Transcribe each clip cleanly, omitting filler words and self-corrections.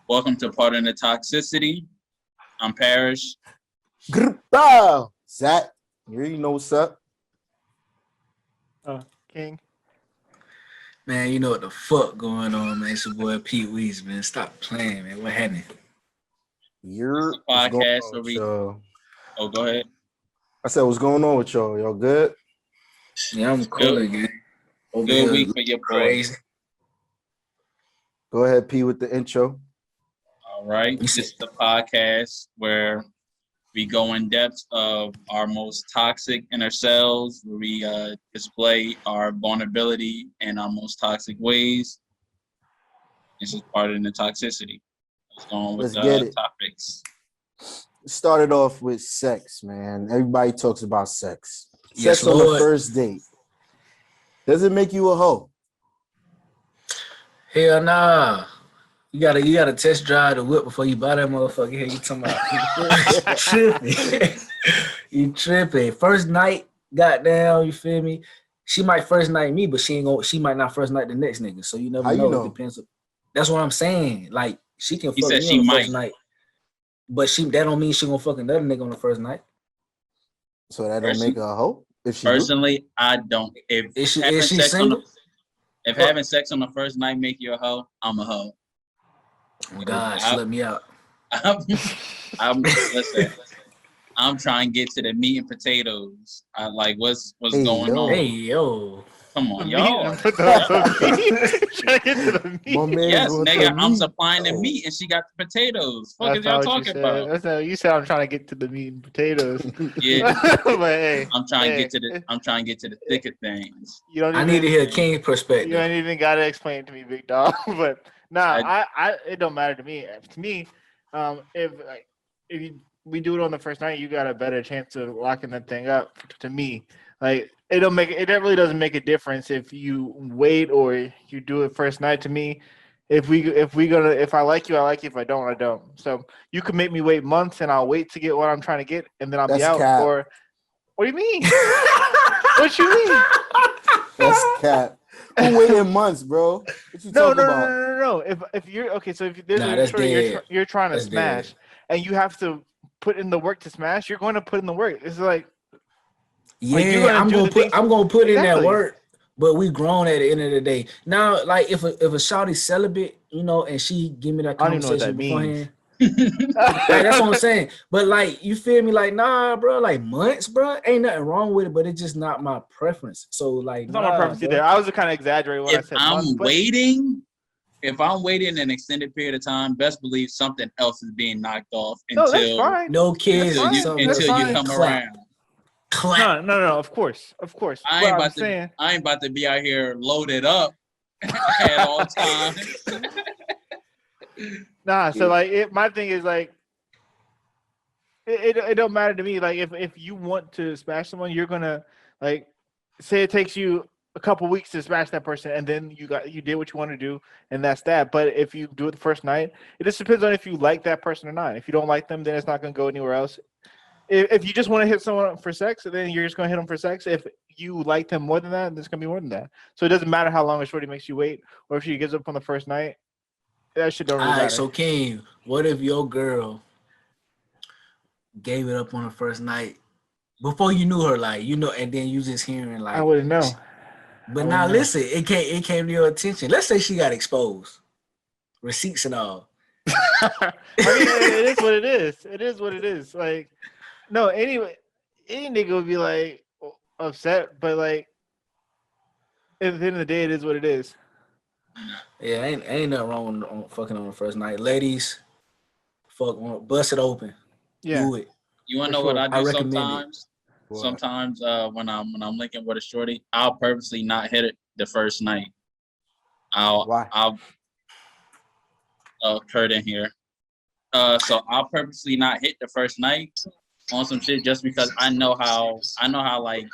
Welcome to Part of the Toxicity. I'm Parrish. Grrrr, Zach, you already know what's up. King. Man, you know what the fuck going on, man. It's your boy Pete Weez, man. Stop playing, man. What happened? You're Podcast what's going on where with we- y'all? Oh, go ahead. I said, what's going on with y'all? Y'all good? Yeah, I'm cool again. Over Good here week for your boy. crazy. Go ahead, P, with the intro. All right. This is the podcast where we go in depth of our most toxic inner selves, where we display our vulnerability in our most toxic ways. This is part of the toxicity. Let's go on with Let's get the it. topics. It started off with sex, man. Everybody talks about sex. Yes, Sex on the Lord. first date. Does it make you a hoe? Hell nah. You gotta test drive the whip before you buy that motherfucker. Here you talking about you tripping. You tripping. First night, goddamn, you feel me? She might first night me, but she might not first night the next nigga. So you never How you know. know? It depends. That's what I'm saying. Like she can He fuck said me she on the might. first night. But that don't mean she gonna fuck another nigga on the first night. So that don't make her a hoe? If she do? Personally, I don't. If Is she having sex single? if having sex on the first night make you a hoe, I'm a hoe. Oh, God, slip me out. Listen. I'm trying to get to the meat and potatoes. I like what's Hey, going yo. on. Hey yo. Come on, The y'all. meat, put the meat. Trying to get to the meat. My man Yes, going nigga, to I'm meat. supplying the meat and she got the potatoes. Fuck is That's not y'all what you talking said. about? That's not, you said I'm trying to get to the meat and potatoes. Yeah, But hey, I'm trying to hey, get to the thick of things. you don't I even, need to hear King's you perspective. don't even gotta explain it to me, big dog. But nah, I- I it don't matter to me. To me, if we do it on the first night, you got a better chance of locking that thing up. To me, like it really doesn't make a difference if you wait or you do it first night. To me, if I like you, I like you. If I don't, I don't. So you can make me wait months, and I'll wait to get what I'm trying to get, and then I'll be That's out. cap. Or what do you mean? What you mean? That's cat. Who waiting months, bro? What you No. talking about? No. If you're okay, so if there's Nah, a that's shorty dead. you're trying to That's smash, dead. and you have to put in the work to smash, you're going to put in the work. It's like Yeah, Like, you're gonna I'm do gonna the things- put in that Exactly. work, but we grown at the end of the day. Now, like if a shawty's celibate, and she give me that I don't even know what conversation that means. beforehand. Like that's what I'm saying. But like you feel me? Like nah, bro. Like months, bro. Ain't nothing wrong with it, but it's just not my preference. So like, It's not my nah, preference bro. either. I was kind of exaggerating when I If said months, I'm but waiting, if I'm waiting an extended period of time, best believe something else is being knocked off no, that's until fine. No kids until and you something That's else until you fine. come clap. around. Clap. No. Of course. I What ain't I'm about saying. to. I ain't about to be out here loaded up at all times. Nah. So like, my thing is like, it don't matter to me. Like if you want to smash someone, you're gonna like say it takes you a couple weeks to smash that person, and then you did what you want to do, and that's that. But if you do it the first night, it just depends on if you like that person or not. If you don't like them, then it's not gonna go anywhere else. If you just want to hit someone up for sex, then you're just gonna hit them for sex. If you like them more than that, then it's gonna be more than that. So it doesn't matter how long a shorty makes you wait, or if she gives up on the first night. That shit don't All really right, matter. so King, what if your girl gave it up on the first night before you knew her, like and then you just hearing like, I wouldn't know. but I now wouldn't know. listen, it came to your attention. Let's say she got exposed, receipts and all. I mean, it is what it is. It is what it is. Like, no, anyway, any nigga would be like upset, but like at the end of the day, it is what it is. Yeah, ain't nothing wrong with fucking on the first night, ladies. Bust it open, Yeah. do it. You wanna For know what sure. I do I recommend it. sometimes? Sometimes when I'm linking with a shorty, I'll purposely not hit it the first night. Why? I'll Kurt in here. So I'll purposely not hit the first night on some shit just because I know how like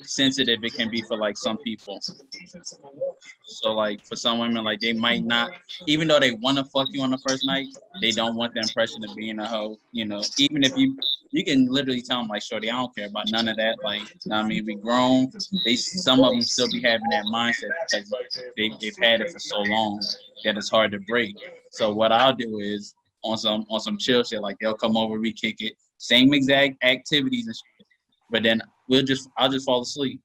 sensitive it can be for like some people. So like for some women, like they might not, even though they want to fuck you on the first night, they don't want the impression of being a hoe. Even if you you can literally tell them like, shorty, I don't care about none of that. Like, you know what I mean, we grown. Some of them still be having that mindset because they've had it for so long that it's hard to break. So what I'll do is on some chill shit, like they'll come over, we kick it, same exact activities and shit, but then I'll just fall asleep,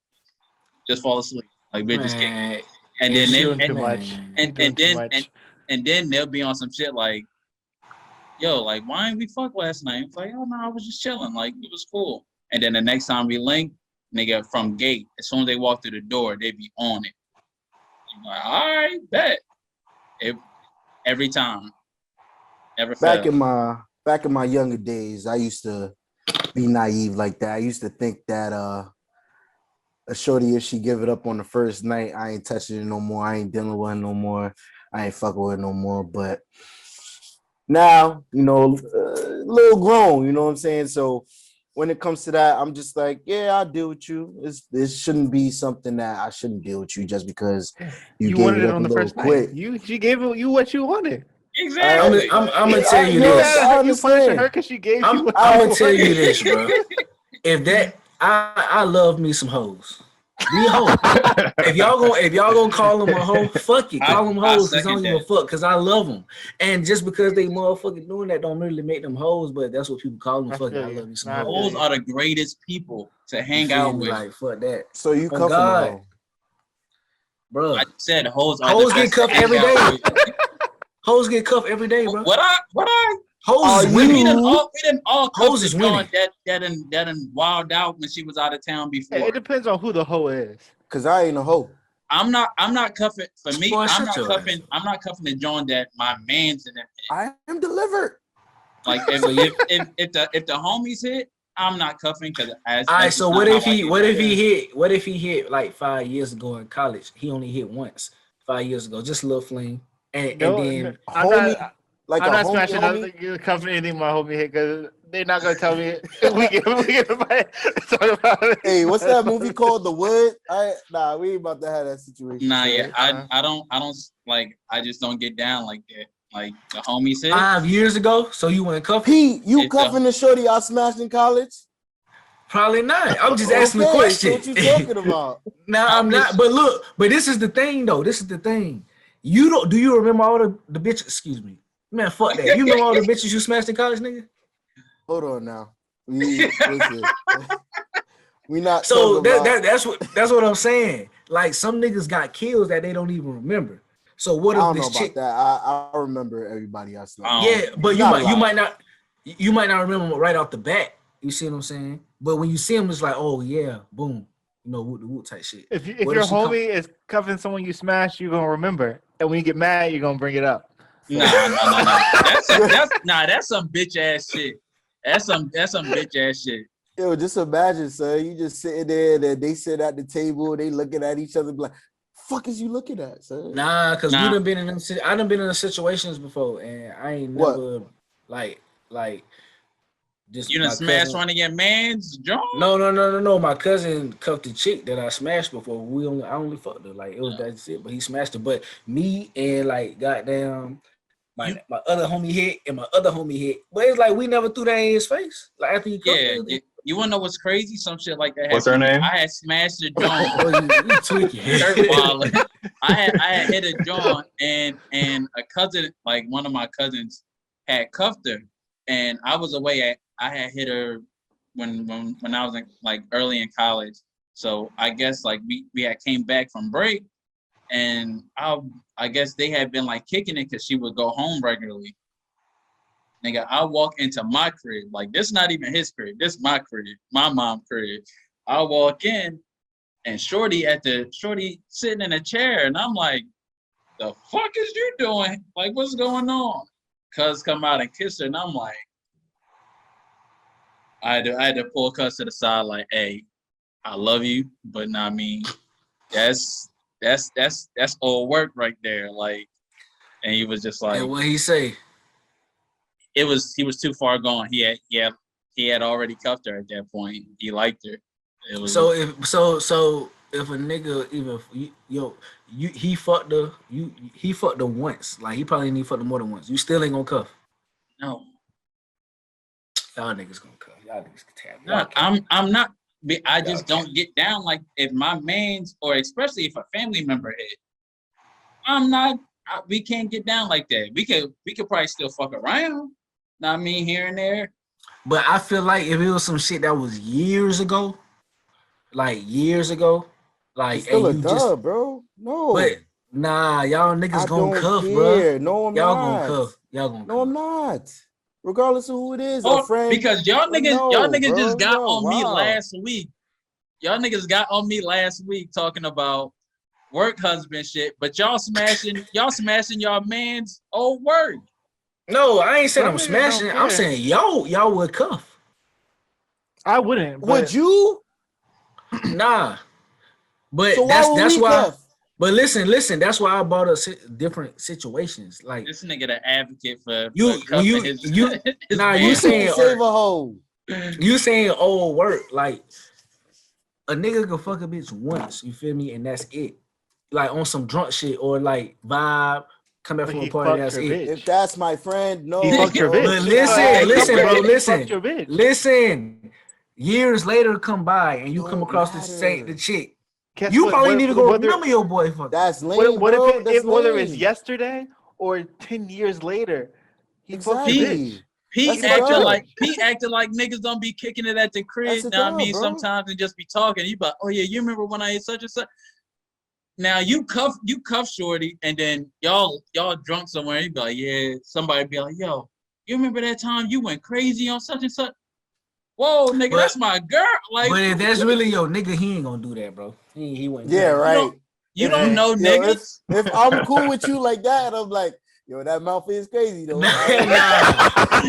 like we'll just kick it. And then You're they, doing too much. and then they'll be on some shit like, yo, like, why didn't we fuck last night? It's like, oh no, I was just chilling. Like, it was cool. And then the next time we link, nigga, from gate, as soon as they walk through the door, they be on it. I'm like, all right, bet. Every time. Never Back fail. in my younger days, I used to be naive like that. I used to think that a shorty, if she give it up on the first night, I ain't touching it no more. I ain't dealing with her no more. I ain't fucking with her no more. But now, you know, a little grown, you know what I'm saying? So when it comes to that, I'm just like, yeah, I'll deal with you. This shouldn't be something that I shouldn't deal with you just because you gave wanted it it up on a the little first quick. night. She gave you what you wanted. Exactly. I'm gonna tell you You this. you punishing her because she gave you what I'm you gonna tell you wanted. this, bro. If that, I love me some hoes. Be a hoe. If y'all gonna call them a hoe, fuck it. Call them I hoes because I don't second give a that. fuck because I love them. And just because they motherfucking doing that don't really make them hoes, but that's what people call them. I Fuck it. feel I you. love me some I feel hoes. Those are the greatest people to You hang feel out me? with. Like fuck that. So you Oh cuffing God, her. bro. Like I said, hoes are the Hoes get best to cuffed hang every out day. with. Hoes get cuffed every day, bro. What I Hoes is Are winning. we didn't all cuff Hoes the is John winning. that done wild out when she was out of town before. It depends on who the hoe is. Cause I ain't a hoe. I'm not cuffing for me. Boy, I'm shut not your cuffing. ass up. I'm not cuffing the John that my man's in it. I am delivered. Like So you- if the homies hit, I'm not cuffing because All right, that's so just what not if how I he get what down. if he hit like 5 years ago in college? He only hit once 5 years ago, just a little fling, and No, then I'm Homie, not. like I'm a not homie, smashing homie. nothing, cuffing anything my homie hit because they're not gonna tell me we get talk about it. Hey, what's that movie called? The Wood? We ain't about to have that situation. Nah, son. yeah, I don't like. I just don't get down like that. Like the homies hit. 5 years ago. So you went cuff? P, you It's cuffing the shorty I smashed in college? Probably not. I'm just asking the Okay, question. so what you talking about? Nah, I'm I'm just- not. But look, but this is the thing though. This is the thing. You don't. Do you remember all the bitches? Excuse me, man. Fuck that. You remember all the bitches you smashed in college, nigga? Hold on now. Listen. We not So talking about. that's what I'm saying. Like some niggas got kills that they don't even remember. So what I if don't know this about chick? that. I remember everybody I slept. Oh. Yeah, but Not a you lot. might not remember them right off the bat. You see what I'm saying? But when you see them, it's like, oh yeah, boom, you know, woot the woot type shit. If What your she come- homie is cuffing someone you smashed, you're gonna remember, and when you get mad, you're gonna bring it up. Nah. That's some bitch ass shit. That's some bitch ass shit. Yo, just imagine, son. You just sitting there, and they sit at the table, they looking at each other, be like, "Fuck is you looking at, son?" Nah, because Nah. we done been in them. I done been in situations before, and I ain't What? never like just You done my smashed cousin. one of your man's John? No. My cousin cuffed a chick that I smashed before. I only fucked her. Like it was that's it. But he smashed her. But me and like goddamn my other homie hit and my other homie hit. But it's like we never threw that in his face. Like after he cuffed Yeah. her. You wanna know what's crazy? Some shit like that. What's her name? I had smashed the John. Oh, you tweaking. Dirt baller. I had hit a John and a cousin, like one of my cousins, had cuffed her, and I was away. I had hit her when I was in, like early in college. So I guess like we had came back from break, and I guess they had been like kicking it because she would go home regularly. Nigga, I walk into my crib, like this not even his crib, this my crib, my mom crib. I walk in and Shorty sitting in a chair, and I'm like, the fuck is you doing? Like, what's going on? Cuz come out and kiss her, and I'm like, I had to pull Cuz to the side, like, hey, I love you, but nah, I mean, that's old work right there. Like, and he was just like, And what he say? he was too far gone. He had already cuffed her at that point. He liked her. It was So if if a nigga he fucked her once, like he probably need fucked her more than once. You still ain't gonna cuff. no. Y'all niggas gonna cuff. Y'all niggas can tap. No, I'm not. I just don't get down like if my man's or especially if a family member hit. I'm not. We can't get down like that. We could probably still fuck around. Know what I mean, here and there. But I feel like if it was some shit that was years ago, like, It's still a and you dub, just, bro. No, but nah, y'all niggas I gonna don't cuff, bro. care. No, I'm Y'all not. gonna cuff. Y'all gonna No, I'm cuff. not. Regardless of who it is, a Or friend. because y'all No, niggas just bro. got Yo, on me wow. last week. Y'all niggas got on me last week talking about work husband shit, but y'all smashing y'all man's old work. No, I ain't saying Some I'm niggas don't smashing it. I'm care. saying y'all would cuff. I wouldn't. Would But you? Nah. But So why would that's we why. cuff? But listen. That's why I brought up different situations. Like This nigga the advocate for you, cuffing his, his nah, you man's saying old Save work. a hoe. you saying old work. Like a nigga can fuck a bitch once. You feel me? And that's it. Like on some drunk shit or like vibe. Come back But from a he party. fucked That's her it. bitch. If that's my friend, no. He fucked your bro. bitch. But Hey, listen, bro. He fucked your bitch. Listen. Years later, come by and you come Don't across matter. the chick. Guess You what? probably need to go Whether remember your boy fuck. That's lame, what if bro. That's whether it's lame. yesterday or 10 years later, he fucked your Pete, bitch. That's Pete a acting dub. like niggas don't be kicking it at the That's crib. a Know what I dub, mean? bro. Sometimes and just be talking. You be like, oh yeah, you remember when I ate such and such? Now you cuff shorty, and then y'all drunk somewhere. You be like, yeah. Somebody be like, yo, you remember that time you went crazy on such and such? Whoa, nigga, But- that's my girl. Like, But if that's really your nigga, he ain't gonna do that, bro. He wouldn't. Yeah, do that. right. you don't know Yo, niggas. if I'm cool with you like that, I'm like, yo, that mouth is crazy though. Nah.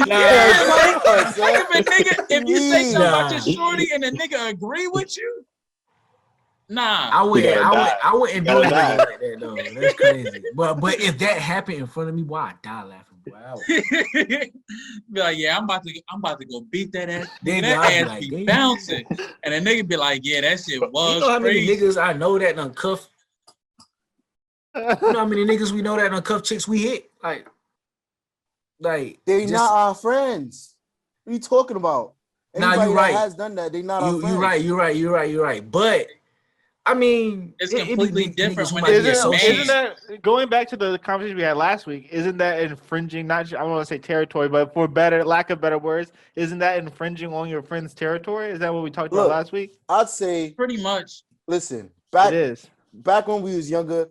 Yeah, like, come on, son. if a nigga, if you say Me. something about your Nah. shorty and a nigga agree with you, nah. I wouldn't. gotta die. I wouldn't You do gotta it die. like that though. That's crazy. But if that happened in front of me, boy, I'd die laughing, boy. Be like, yeah, I'm about to go beat that ass. Nigga, Then that I'd be ass like, be damn. bouncing. And a nigga be like, yeah, that shit was You know how many crazy. niggas I know that done cuff? You know how many niggas we know that done cuff chicks we hit? Like They just, not our friends. What are you talking about? Nah, Anybody you that right. has done that, they not our friends. You're right. But I mean, It's it be completely different niggas who when might it's be your man. Isn't associates. that going back to the conversation we had last week? Isn't that infringing? Not I don't want to say territory, but for lack of better words, isn't that infringing on your friend's territory? Is that what we talked about Look, last week? I'd say, Pretty much. listen, It is. back when we was younger,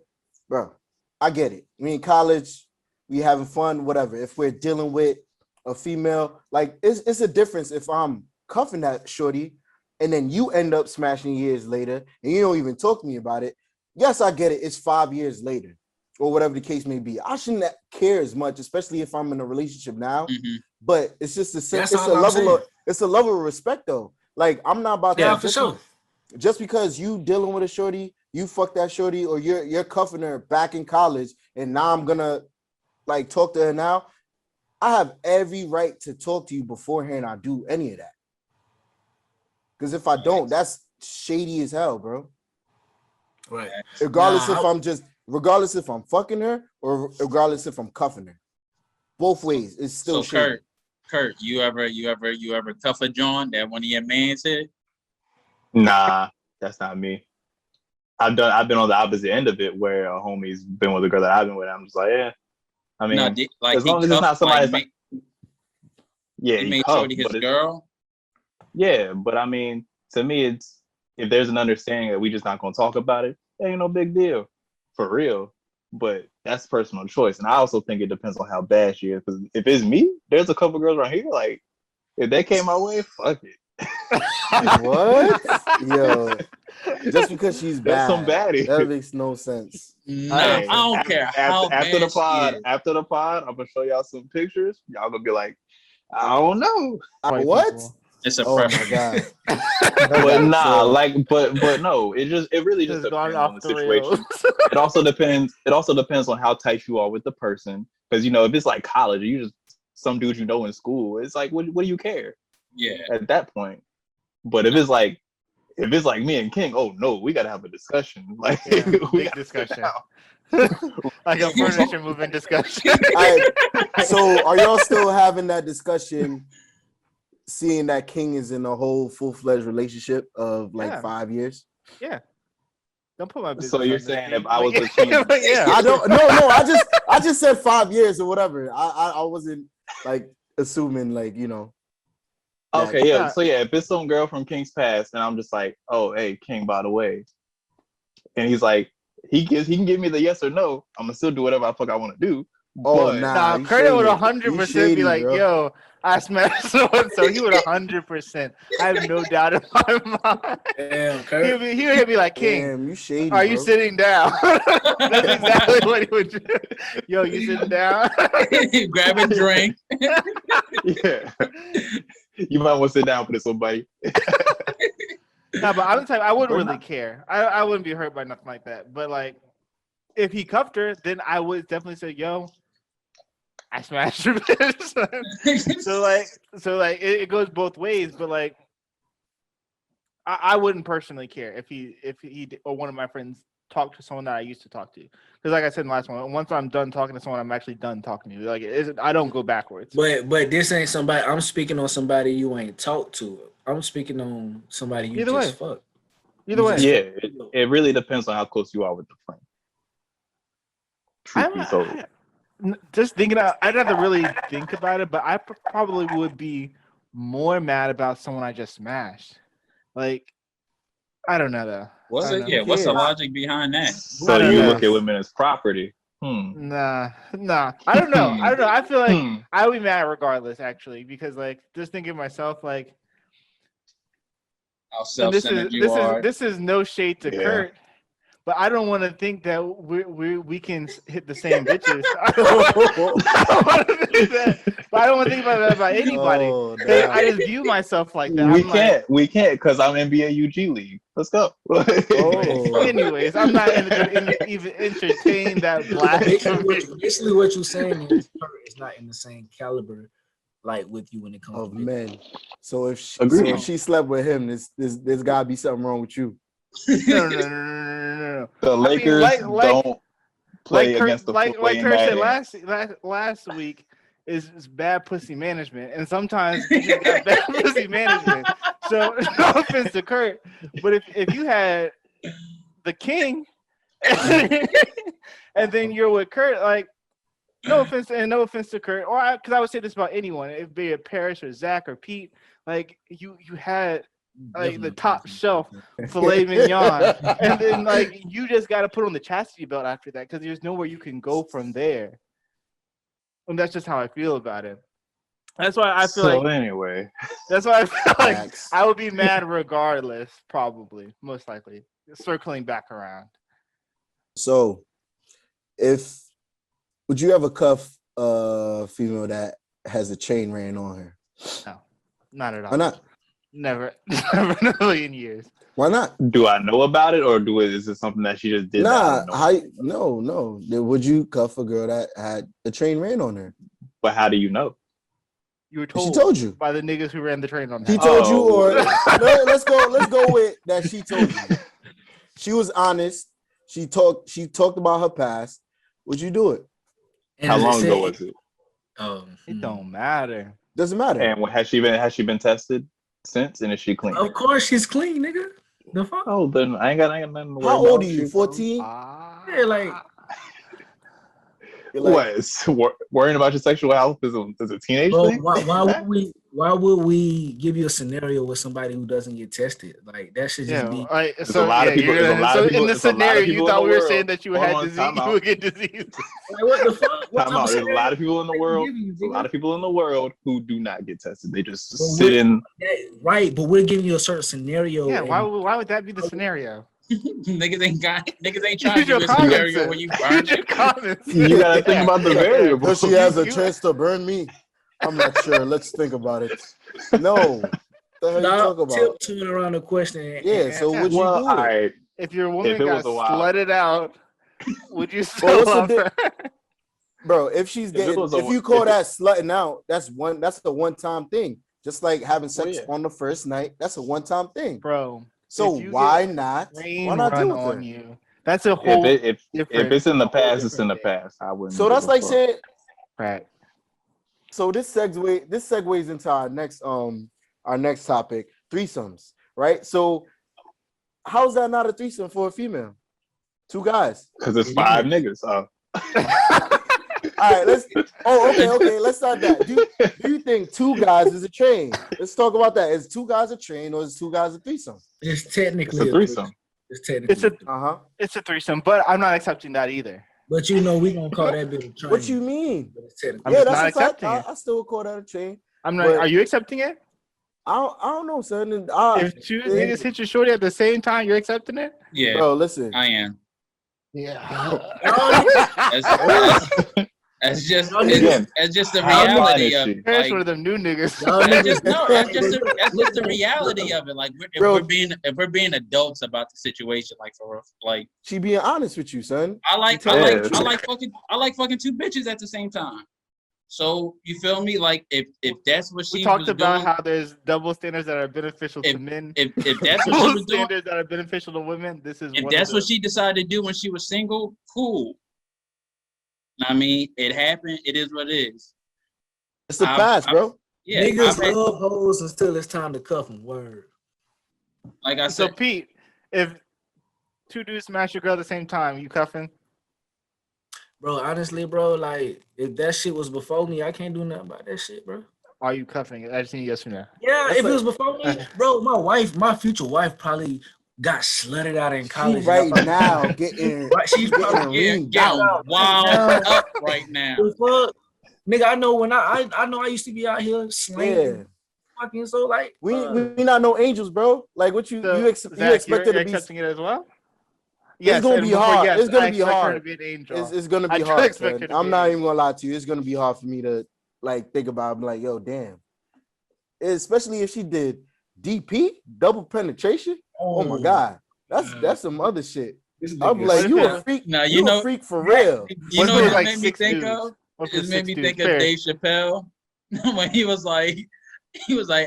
bro, I get it. We in college, we having fun, whatever. If we're dealing with a female, like it's a difference if I'm cuffing that shorty and then you end up smashing years later and you don't even talk to me about it. Yes, I get it. It's 5 years later or whatever the case may be. I shouldn't care as much, especially if I'm in a relationship now. Mm-hmm. But it's just That's it's a all I'm level saying. of it's a level of respect though. Like I'm not about Yeah, to for sure. just because you dealing with a shorty, you fuck that shorty, or you're cuffing her back in college, and now I'm gonna like talk to her now. I have every right to talk to you beforehand I do any of that. Because if I don't, that's shady as hell, bro. Right. Regardless Nah, regardless if I'm fucking her or regardless if I'm cuffing her. Both ways, it's still So shady. Kurt, you ever cuff a John that one of your mans hit? Nah, that's not me. I've been on the opposite end of it where a homie's been with a girl that I've been with. I'm just like, yeah. I mean, No, like as he long as it's not cuffed, somebody like yeah, he he made cuffed, shorty his but girl. yeah, but I mean, to me, it's if there's an understanding that we just not gonna talk about it, it ain't no big deal, for real. But that's personal choice, and I also think it depends on how bad she is. Because if it's me, there's a couple girls right here. Like if they came my way, fuck it. What? Yo, just because she's There's bad, some baddies. that makes no sense. Nah, Hey, I don't care how after bad the pod, she is. after the pod, I'm gonna show y'all some pictures. Y'all gonna be like, I don't know, White What? people. It's a Oh my preference. god. but nah, So, like, but no, it really just Just gone depends on off the the rails. situation. It also depends on how tight you are with the person. Because if it's like college, you just some dudes in school. It's like, what do you care Yeah. at that point? But if it's like me and King, oh no, we gotta have a discussion. Like Yeah, we big gotta discussion. sit down. Like a furniture moving discussion. so are y'all still having that discussion seeing that King is in a whole full-fledged relationship of like Yeah. 5 years. Yeah. Don't put my business. So you're on this, saying dude. if I was Like, with King, yeah. I don't. No. I just said 5 years or whatever. I wasn't like assuming like that- okay, yeah. Nah. So yeah, if it's some girl from King's past, and I'm just like, oh, hey, King, by the way, and he's like, he can give me the yes or no. I'm gonna still do whatever the fuck I want to do. Oh, But nah. Nah, you Curtis would shady. 100% You be shady, like, bro. yo, I smashed so and so. He would 100%. I have no doubt in my mind. Damn, He Kurt. would be like, King, Damn, you shady. are you bro. sitting down? That's exactly what he would do. Yo, you sitting down? Grab a drink. yeah, you might want to sit down for this one, buddy. No, but I'm the type, I wouldn't Or really not. care. I wouldn't be hurt by nothing like that. But like, if he cuffed her, then I would definitely say, yo, I smashed your bitch. so it goes both ways. But like, I wouldn't personally care if he or one of my friends talked to someone that I used to talk to. Because like I said in the last one, once I'm done talking to someone, I'm actually done talking to you. Like, I don't go backwards. But this ain't somebody. I'm speaking on somebody you ain't talked to. I'm speaking on somebody you Either just way. fucked. Either way. Yeah, it really depends on how close you are with the friend. Truth be told. Just thinking out, I'd have to really think about it, but I probably would be more mad about someone I just smashed. Like, I don't know though. What's I don't it? know. Yeah, what's the cares? logic behind that? So I don't you know. look at women as property. Nah. I don't know. I feel like I would be mad regardless, actually, because like just thinking of myself, like, How and self-centered you are. this is no shade to Yeah. Kurt, but I don't want to think that we can hit the same bitches. I don't want to think that, but I don't want to think about that about anybody. Oh, 'Cause nah. I just view myself like that. We I'm like, we can't, because I'm NBA UG League. Let's go. Oh. anyways, I'm not even entertain that blasphemy. Basically, what you're saying is Kurt is not in the same caliber, like with you when it comes Of to men. So if Agreed. she slept with him, there's gotta be something wrong with you. No. The Lakers don't play against the like four-way Kurt said Mad last week is bad pussy management, and sometimes you just got bad pussy management. So no offense to Kurt, but if you had the King and then you're with Kurt, like, no offense to Kurt, or because I would say this about anyone, if be it Paris or Zach or Pete, like you had like the top shelf filet mignon, and then like you just got to put on the chastity belt after that because there's nowhere you can go from there. And that's just how I feel about it. That's why I feel So like anyway, that's why I feel like Facts. I would be mad regardless, probably, most likely. Circling back around. So, would you ever cuff a female that has a chain ran on her? No, not at all. Why not? Never in a million years. Why not? do I know about it, or is it something that she just did? Nah, that I don't know? no. Would you cuff a girl that had a train ran on her? But how do you know? You were She told, told you. by the niggas who ran the train on He that. told you, or Oh. let's go with that. She told you. She was honest. She talked about her past. Would you do it? And How as I long ago said, was it? It don't matter. Doesn't matter. And has she been tested since? And is she clean? Of course, she's clean, nigga. The fuck? Oh, then I ain't got nothing to worry How old about. are you? She- 14? Yeah, like You're like, What? Is worrying about your sexual health is a teenage bro, thing? why would we give you a scenario with somebody who doesn't get tested? Like that should just Yeah, be. like, There's a lot of people- you're there's a gonna- lot so of people- in the there's a lot of scenario, you people in thought the we were world. saying that you Hold had on, disease, time you out. would get disease. Like what the fuck? What Time type out. of There's a lot of people in the scenario world. they give you, There's a lot nigga? of people in the world who do not get tested. They just Well, sit in. Right, but we're giving you a certain scenario. Yeah, and- why would that be the scenario? Niggas ain't trying to Use your do a common scenario sense. where you Use burn your common sense. You gotta think Yeah. about the Yeah. variables. so she has a You- chance to burn me. I'm not sure. Let's think about it. No. What the hell you Nah, talk about? tiptoeing around the question. Yeah, so would you Well, do all it? right. If your woman If it got was a while- slutted out, would you Well, still what's the love her? Bro, if she's If it getting, was a- if you call if it- that slutting out, that's the one-time thing. Just like having sex yeah. on the first night, that's a one-time thing. Bro, So if you why get not? rain Why not run do it on then? you? That's a whole If different. it's in the past, whole it's in the different past. I wouldn't. So give that's a like fuck. saying. Right. So this segues into our next our next topic, threesomes, right? So how's that not a threesome for a female? 2 guys. Because it's 5 niggas. All right, okay. Let's start that. Do you think 2 guys is a train? Let's talk about that. Is 2 guys a train or is 2 guys a threesome? It's technically It's a threesome. It's technically. It's a Uh-huh. threesome, but I'm not accepting that either. But you know, we gonna call that bitch a train. What you mean? But it's technically. I'm Yeah, just that's not a fact. accepting it. I still would call that a train. I'm not. But- Are you accepting it? I don't know, son. If 2 niggas hit your shorty at the same time, you're accepting it? Yeah, Bro, listen. I am. Yeah. That's just Again, it's just the how reality blind of is it. she? That's Like, one of them new niggas. that's just the reality of it. Like if Bro. we're being adults about the situation, like for like She being honest with you, son. I like Yeah. fucking 2 bitches at the same time. So you feel me? Like if that's what she We talked was about doing, how there's double standards that are beneficial to men. if that's what she Double was doing, standards that are beneficial to women. This is if one that's of what them. she decided to do when she was single, cool. I mean, it happened. It is what it is. It's the I'm- past, bro. Yeah, Niggas I've had- love hoes until it's time to cuff them. Word. like I So said, Pete, if 2 dudes smash your girl at the same time, you cuffing? Bro, honestly, bro, like if that shit was before me, I can't do nothing about that shit, bro. Are you cuffing it? I just need yes or no. Yeah, That's if like- it was before me, bro, my future wife probably got slutted out in She college. right now getting Right, she's getting probably ringed getting out. wild up right now. the fuck. Nigga, I know when I know I used to be out here Yeah, slanging fucking so like we not no angels, bro. Like what you So, you Zach, expect you're it to be? accepting it as well? gonna and be before hard. yes, It's gonna I be expect her hard. to be an angel. It's gonna I be do hard. expect Son. her to I'm be not an even gonna lie to you. It's gonna be hard for me to like think about. I'm like, yo, damn. Especially if she did DP, double penetration. Oh my god, that's some other shit. I'm like, What you if a it- freak. Now You a freak for real. You What know if it what was it like made me 6 think dudes? of? What if it It was made 6 me dudes? think of Fair. Dave Chappelle when he was like,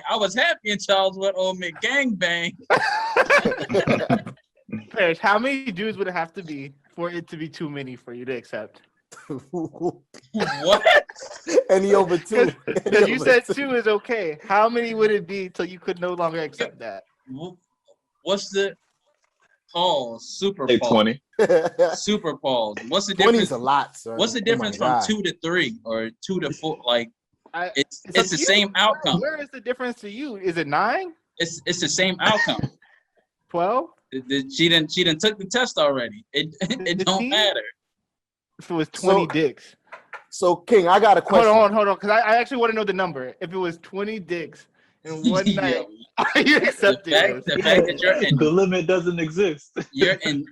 I was happy in Charleswood on McGangbang. Parrish, how many dudes would it have to be for it to be too many for you to accept? What? And he over 2. Because you said 2 is okay. How many would it be till you could no longer accept that? What's the pause? Super Say pause. 20. Super pause. What's the 20 difference? is a lot, son. What's the Oh my difference from God. 2 to 3 or 2 to 4? Like it's up the to you. same outcome. Where is the difference to you? Is it 9? It's the same outcome. 12? She didn't took the test already. It don't 15? matter. If it was 20 So- dicks. So King, I got a question. Hold on. Because I actually want to know the number. If it was 20 dicks in one Yo, night, are you accepting this? the fact that The limit doesn't exist. you're wanna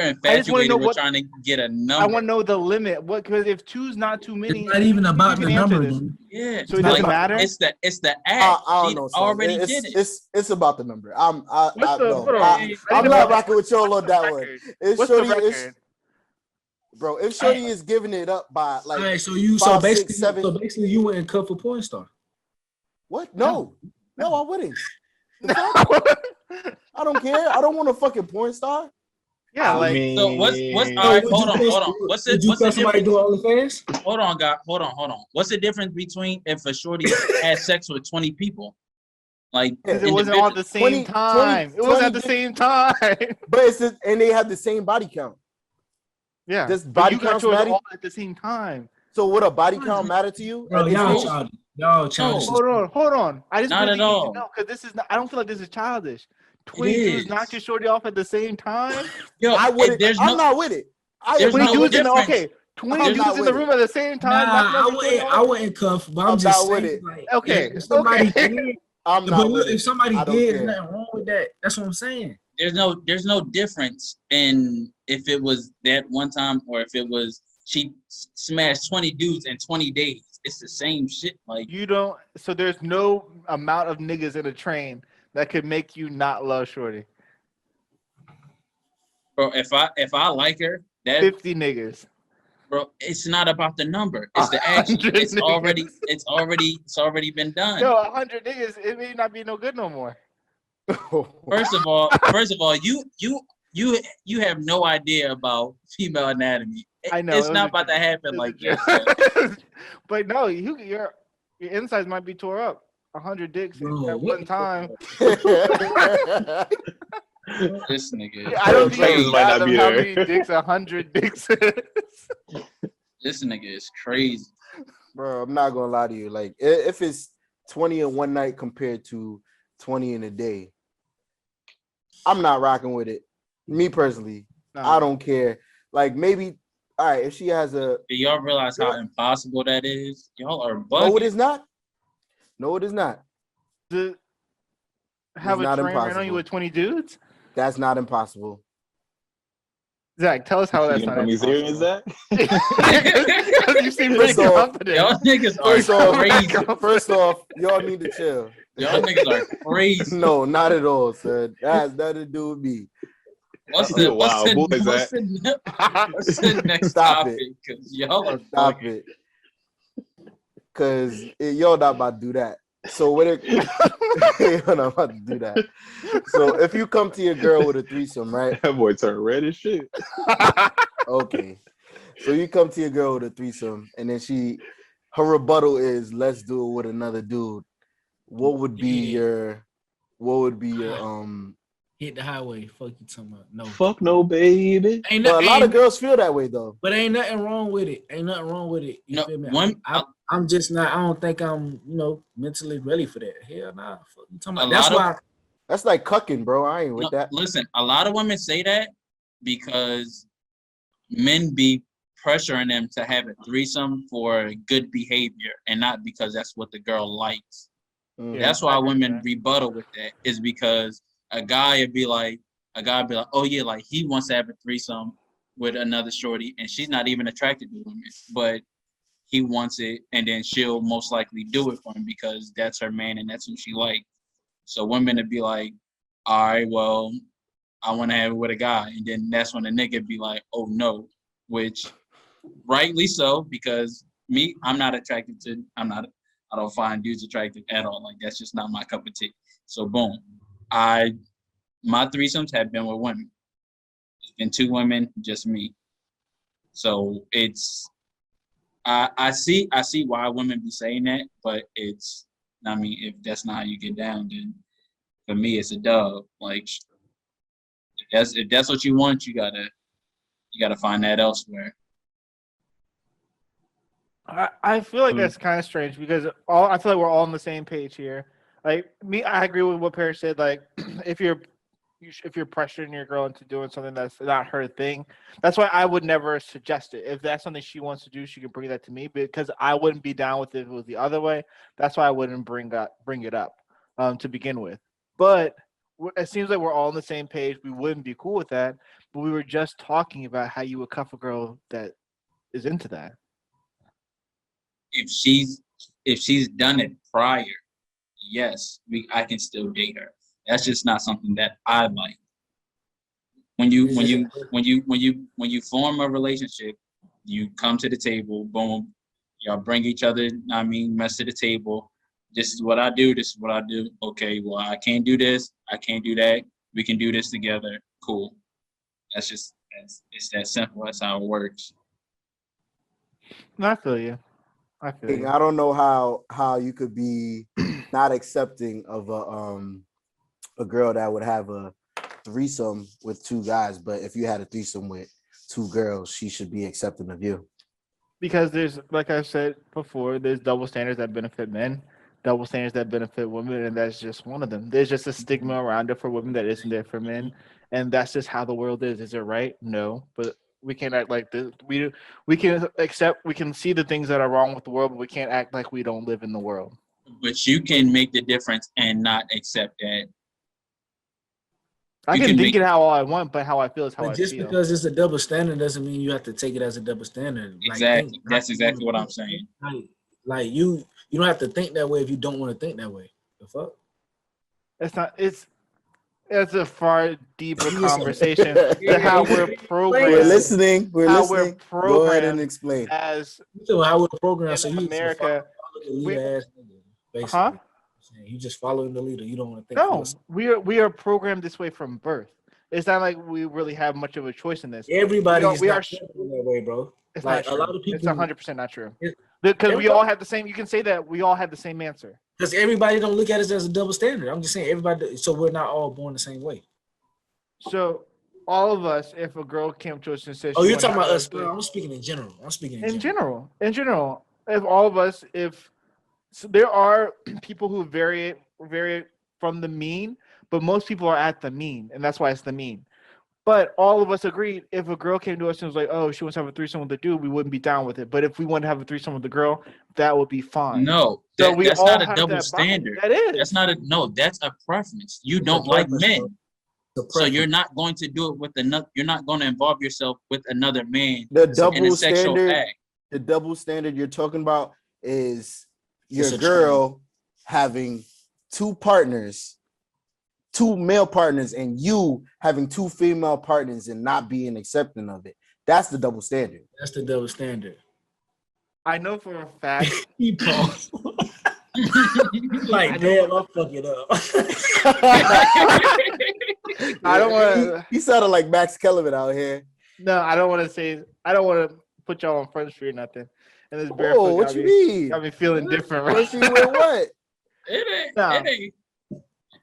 infatuated know with what- trying to get a I number. want to know the limit. What? Because if 2's not too many, It's not even about you the can answer number, this. dude. Yeah. So it doesn't like, matter? It's the I act. don't She know, son. already did it. It's about the number. Hold on. I'm not rocking with y'all on that one. Record. If What's the Shorty record? is, bro, if Shorty is giving it up by like All right, so you 5, 6, 7. so basically you went and cut for porn star. What? No, I wouldn't. The fuck? I don't care. I don't want a fucking porn star. Yeah, like So what's all right? Hold on. What's Would you the cut somebody difference? doing OnlyFans? Hold on, God. Hold on. What's the difference between if a shorty has sex with 20 people? Like because it wasn't all at the same 20 time. It wasn't at the 20 same time. But and they have the same body count. Yeah, Does but body you got counts yours matter? all at the same time. So would a body count matter to you? Bro, at this y'all age? childish. Y'all childish. Hold on. I just Not really at need all. to know because this is not. I don't feel like this is childish. 20 is. dudes knock your shorty off at the same time. Yo, I wouldn't. there's I'm no not with it. There's 20 no dudes in the difference. okay. 20 I'm dudes not in the with room at the same time. Nah, knocking I off your wouldn't. shorty I off? wouldn't cuff, but I'm I'm just not with saying. it. Like, Okay, if somebody okay. did, I'm but not look, with if it. somebody I don't did, care. there's nothing wrong with that. That's what I'm saying. there's no difference in if it was that one time or if it was she smashed 20 dudes in 20 days. It's the same shit. Like You don't. So there's no amount of niggas in a train that could make you not love shorty. bro, if I like her, that 50 niggas. bro, it's not about the number. It's the action. 100 It's niggas. already been done. Yo, 100 niggas, it may not be no good no more. First of all, you have no idea about female anatomy. I know, It's it was not a about to joke. happen like that. But no, your insides might be tore up. 100 dicks Bro, at what one time. This nigga, I don't is think Travis you might not fathom be how there. many dicks 100 dicks is. this nigga is crazy. Bro, I'm not gonna lie to you. Like, if it's 20 in one night compared to 20 in a day, I'm not rocking with it. Me personally, I don't care. Like, maybe, all right, if she has a, Do y'all realize how impossible that is? Y'all are no, it bugging. is not. No, it is not. To have a not train ran on you impossible. with 20 dudes? That's not impossible. Zach, tell us how You that's gonna not tell me serious, impossible. Zach? Because you seem pretty First off, confident. Y'all niggas First are off, crazy. First off, y'all need to chill. Y'all niggas are crazy. No, not at all, sir. That has nothing to do with me. What's You the a what's wild the boy, what's Zach. the what's the next Stop topic? it. Because y'all are Stop bugging. it. Because y'all not about to do that. So when it, you're not about to do that. So if you come to your girl with a threesome, right? That boy turned red as shit. Okay. So you come to your girl with a threesome, and then her rebuttal is, let's do it with another dude. What would be your hit the highway. Fuck you talking about? No. Fuck no, baby. Ain't But a lot of ain't- girls feel that way though. But ain't nothing wrong with it. Ain't nothing wrong with it. You No, feel me? one- I'm just not. I don't think I'm, mentally ready for that. Hell nah. Fuck you talking A about? That's lot of- why. That's like cucking, bro. I ain't with No, that. listen, a lot of women say that because men be pressuring them to have a threesome for good behavior and not because that's what the girl likes. Mhm. Yeah, That's why I agree with women that. rebuttal with that, is because a guy would be like, oh yeah, like he wants to have a threesome with another shorty and she's not even attracted to women, but he wants it, and then she'll most likely do it for him because that's her man and that's who she likes. So women would be like, all right, well, I want to have it with a guy. And then that's when the nigga be like, oh no, which rightly so, because I don't find dudes attractive at all. Like, that's just not my cup of tea. So boom, my threesomes have been with women. It's been 2 women, just me. So I see why women be saying that, but if that's not how you get down, then for me it's a dub. Like, if that's what you want, you gotta find that elsewhere. I feel like that's kind of strange because I feel like we're all on the same page here. Like me, I agree with what Paris said. Like if you're pressuring your girl into doing something that's not her thing, that's why I would never suggest it. If that's something she wants to do, she can bring that to me because I wouldn't be down with it if it was the other way. That's why I wouldn't bring it up to begin with. But it seems like we're all on the same page. We wouldn't be cool with that, but we were just talking about how you would cuff a girl that is into that. If she's done it prior, yes, I can still date her. That's just not something that I like. When you form a relationship, you come to the table, boom, y'all bring each other, mess to the table. This is what I do, this is what I do. Okay, well, I can't do this, I can't do that. We can do this together. Cool. It's that simple. That's how it works. I feel you. I feel you. I don't know how you could be not accepting of a girl that would have a threesome with 2 guys, but if you had a threesome with 2 girls, she should be accepting of you. Because there's, like I said before, there's double standards that benefit men, double standards that benefit women, and that's just one of them. There's just a stigma around it for women that isn't there for men, and that's just how the world is. Is it right? No, but we can't act like this. We can see the things that are wrong with the world, but we can't act like we don't live in the world. But you can make the difference and not accept that. I can think it how I want, but how I feel is how I Just feel. because it's a double standard doesn't mean you have to take it as a double standard. Exactly. That's exactly what I'm saying. Like you don't have to think that way if you don't want to think that way. The fuck? It's a far deeper conversation to how we're programmed. We're listening. We're Go ahead and programmed explain. as So how we're programmed, so in you America. basically. You just following the leader. You don't want to think. No, we are programmed this way from birth. It's not like we really have much of a choice in this. Everybody's we not are that way, bro. It's like not true. a lot of people. It's 100% not true. Because we all have the same. You can say that we all have the same answer. Because everybody don't look at it as a double standard. I'm just saying everybody. So we're not all born the same way. So all of us, if a girl came to us and said, Oh, she you're wanted talking to about have us? a Bro. I'm speaking in general. in general, if all of us, if so there are people who vary from the mean, but most people are at the mean, and that's why it's the mean. But all of us agreed if a girl came to us and was like, "Oh, she wants to have a threesome with the dude," we wouldn't be down with it. But if we want to have a threesome with the girl, that would be fine. No, So we that's all not a have double that bias. standard. That is. That's not a no. That's a preference. You It's a don't like preference, men, bro. It's a so you're preference. not going to do it with another. You're not going to involve yourself with another man The in a double sexual standard, act. the double standard you're talking about is your It's a girl having two partners, two male partners, and you having two female partners and not being accepting of it. That's the double standard. That's the double standard. I know for a fact. He paused. Like, damn, I'm fucking up. I don't want He sounded like Max Kellerman out here. No, I don't want to say. I don't want to put y'all on Front Street or nothing. And this Oh, barefoot what you mean? got me feeling different. What Right? she with what? It ain't. No.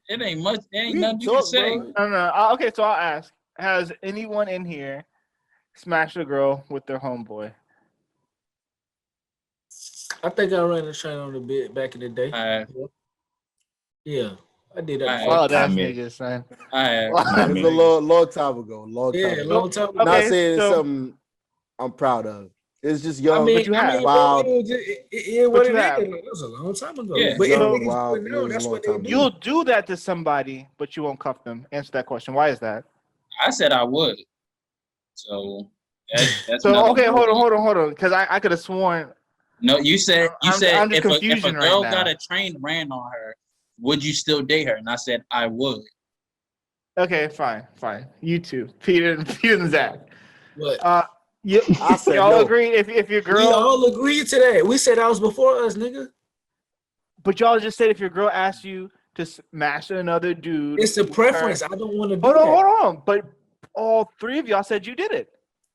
It ain't much. There ain't We nothing you can talk, say. bro. No. Okay, so I'll ask: has anyone in here smashed a girl with their homeboy? I think I ran the train on a bit back in the day. Yeah, I did that. Wow, Oh, that's I mean- niggas, son. I It's a long time ago. Yeah, long time. Okay, Not saying it's so- something I'm proud of. It's just young. I mean, But you have. Wow. What But you it is. have. It was a long time ago. Yeah. But Young, if wild, you it know, was a that's long what they time do. ago. You'll do that to somebody, but you won't cuff them. Answer that question. Why is that? said I would. So that's So not okay, a- hold on, because I could have sworn. No, you said I'm just if a confusion right girl now. got a train ran on her, would you still date her? And I said I would. Okay, fine. You two, Peter and Zach. What? I said y'all no. agree if your girl. We all agreed to that. We said that was before us, nigga. But y'all just said if your girl asks you to smash another dude, It's a with preference. her- I don't want to do Hold that. on. But all three of y'all said you did it.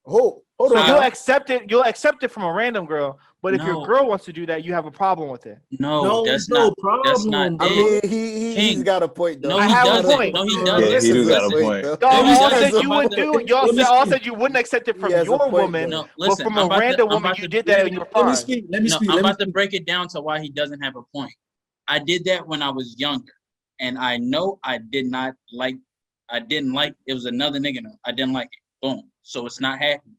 Hold So on. you'll now. accept it. You'll accept it from a random girl. But if your No. girl wants to do that, you have a problem with it. No, that's it's no not. problem. That's not I it. mean, he's King. got a point though. No, I he have a doesn't. point. No, he Yeah, doesn't. he do got a Listen, point. Y'all No, he all doesn't. said you wouldn't do it. Y'all Let me all speak. said you wouldn't accept it He from has a your point, woman. though. No, But listen. from I'm a about random to, I'm woman, about you to, did that and you're Let me fine. speak. Let me No, speak. I'm Let me about to speak. break it down to why he doesn't have a point. I did that when I was younger, and I know I did not like. I didn't like. It was another nigga. I didn't like it. Boom. So it's not happening.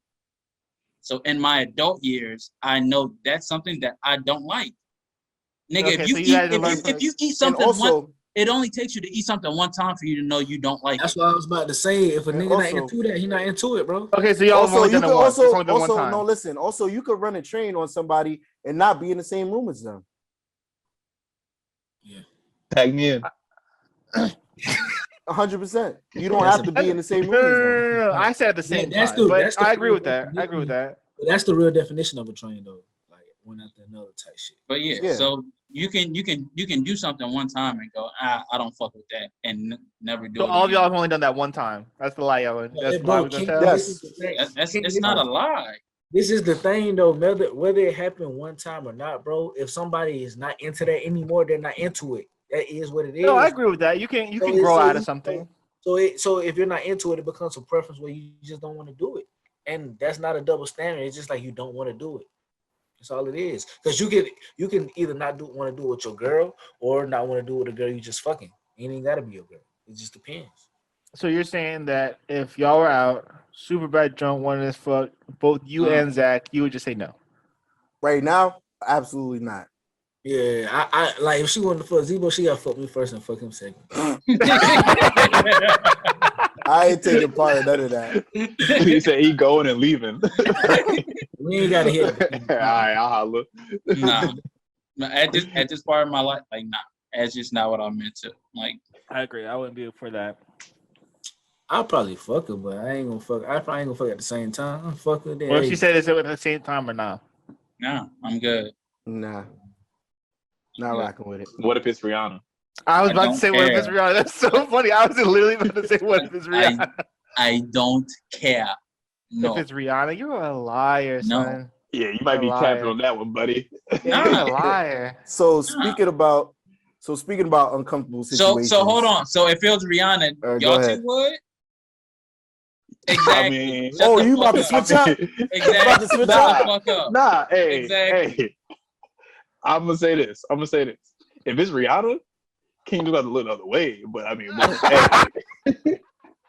So in my adult years, I know that's something that I don't like. Nigga, Okay, if you so you had to eat, learn from if you eat And something also, it only takes you to eat something one time for you to know you don't like That's it. what I was about to say. If a And nigga not also- into that, he not into it, bro. Okay, so y'all have also only you done could it once. It's also only been one time. no listen. Also, you could run a train on somebody and not be in the same room as them. Tag me in. 100%. You don't That's have a- to be in the same No, room as them. no. I said at the same That's time. the- But that's the I agree with full that. I agree with that. But that's the real definition of a train, though. Like one after another type shit. But yeah, Yeah. so you can do something one time and go, I don't fuck with that, and never do So it. all of y'all again. have only done that one time. That's the lie, y'all. That's the Bro, lie we're gonna King, tell. Yes. this is the thing. That's King, it's not a lie. This is the thing, though. Whether it happened one time or not, bro. If somebody is not into that anymore, they're not into it. That is what it is. No, I agree with that. You can So grow it's- so out of you- something. So if you're not into it, it becomes a preference where you just don't want to do it, and that's not a double standard. It's just like you don't want to do it. That's all it is. Because you can either not want to do it with your girl or not want to do it with a girl you just fucking. It ain't gotta be your girl. It just depends. So you're saying that if y'all were out, super bad drunk, wanted as fuck, both you and Zach, you would just say no. Right now, absolutely not. Yeah, I like if she wanted to fuck Zebo, she gotta fuck me first and fuck him second. I ain't taking part in none of that. He said he going and leaving. We ain't gotta hit. All right, I'll holler. Nah. No, at this part of my life, like nah, that's just not what I'm into. Like I agree. I wouldn't be for that. I'll probably fuck her, but I ain't gonna fuck. I probably ain't gonna fuck at the same time. I'll fuck her. Then, Well, if she said, is it at the same time or not? nah, I'm good. Nah. Not Yeah. rocking with it. What if it's Rihanna? I was I about to don't say, what if it's care. Rihanna? That's so funny. I was literally about to say, what if it's Rihanna? I don't care. No. If it's Rihanna, you're a liar, No. son. Yeah, you might be You're a capping liar. on that one, buddy. Yeah, you're a liar. So speaking about So speaking about uncomfortable So situations. hold on. So if it was Rihanna, Go y'all ahead. two would? I Exactly. mean, Shut Oh, the you about fuck to up. switch up? Exactly. About to switch Shut up? the fuck up. Nah, hey, Exactly. hey. I'm gonna say this. If it's Rihanna, King just got to look the other way. But I mean, but, hey.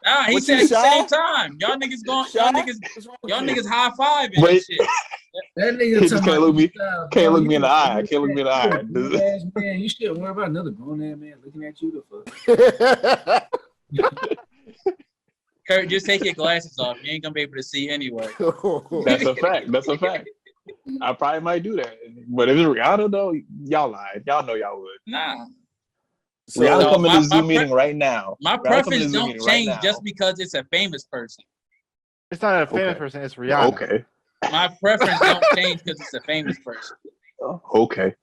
Nah, he What, said you at the shy? same time. Y'all niggas going. Shy? What's wrong with Y'all you? niggas high fiving But and shit. That nigga he just can't look me. Can't look me in the eye. Can't look me in the eye. Grown ass man, you shouldn't worry about another grown ass man looking at you. The fuck. Kurt, just take your glasses off. You ain't gonna be able to see anyway. That's a fact. That's a fact. I probably might do that. But if it's Rihanna though, y'all lied. Y'all know y'all would. Nah. Rihanna No, coming my- to Zoom my meeting right now. My Rihanna coming to preference Zoom don't meeting right change now. just because it's a famous person. It's not a famous Okay. person. It's Rihanna. Okay. My preference don't change because it's a famous person. Okay.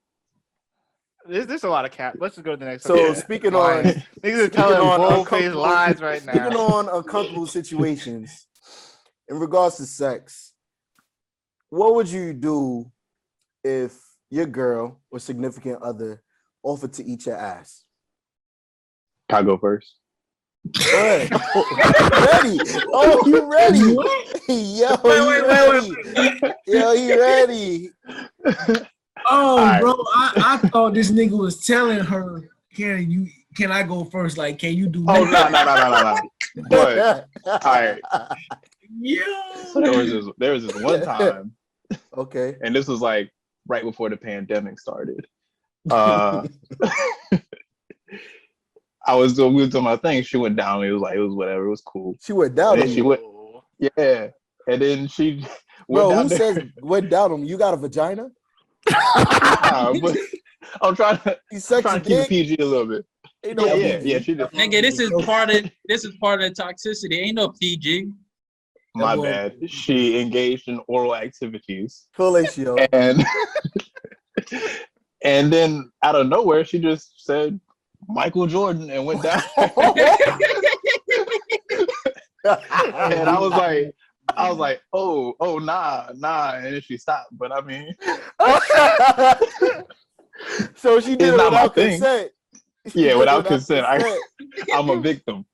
There's a lot of cap. Let's just go to the next. So one. speaking Lying. on Niggas are telling on bold-faced uncomfortable- lies right speaking now. on uncomfortable situations, in regards to sex, what would you do if your girl or significant other offered to eat your ass? Can I go first? Go ahead. Ready? Oh, you ready? Yo, Wait. he ready. Oh, All right. bro, I thought this nigga was telling her, can I go first? Like, can you do Oh me? no. But all right. Yeah. So there was this one time, Okay. and this was like right before the pandemic started. We was doing my thing. She went down. It was whatever. It was cool. She went down And on then she you. went, yeah. And then she Bro, went down who there. says went down on you? You got a vagina? But I'm trying to You sexy keep it dick? PG a little bit. Ain't no Yeah. PG. She did. Nigga, this is part of the toxicity. Ain't no PG. My bad. She engaged in oral activities, Fellatio. and then out of nowhere, she just said Michael Jordan and went down. And I was like, oh, nah, and then she stopped. But I mean, So she did it's it not my without thing. consent. She Yeah, did it without consent. I'm a victim.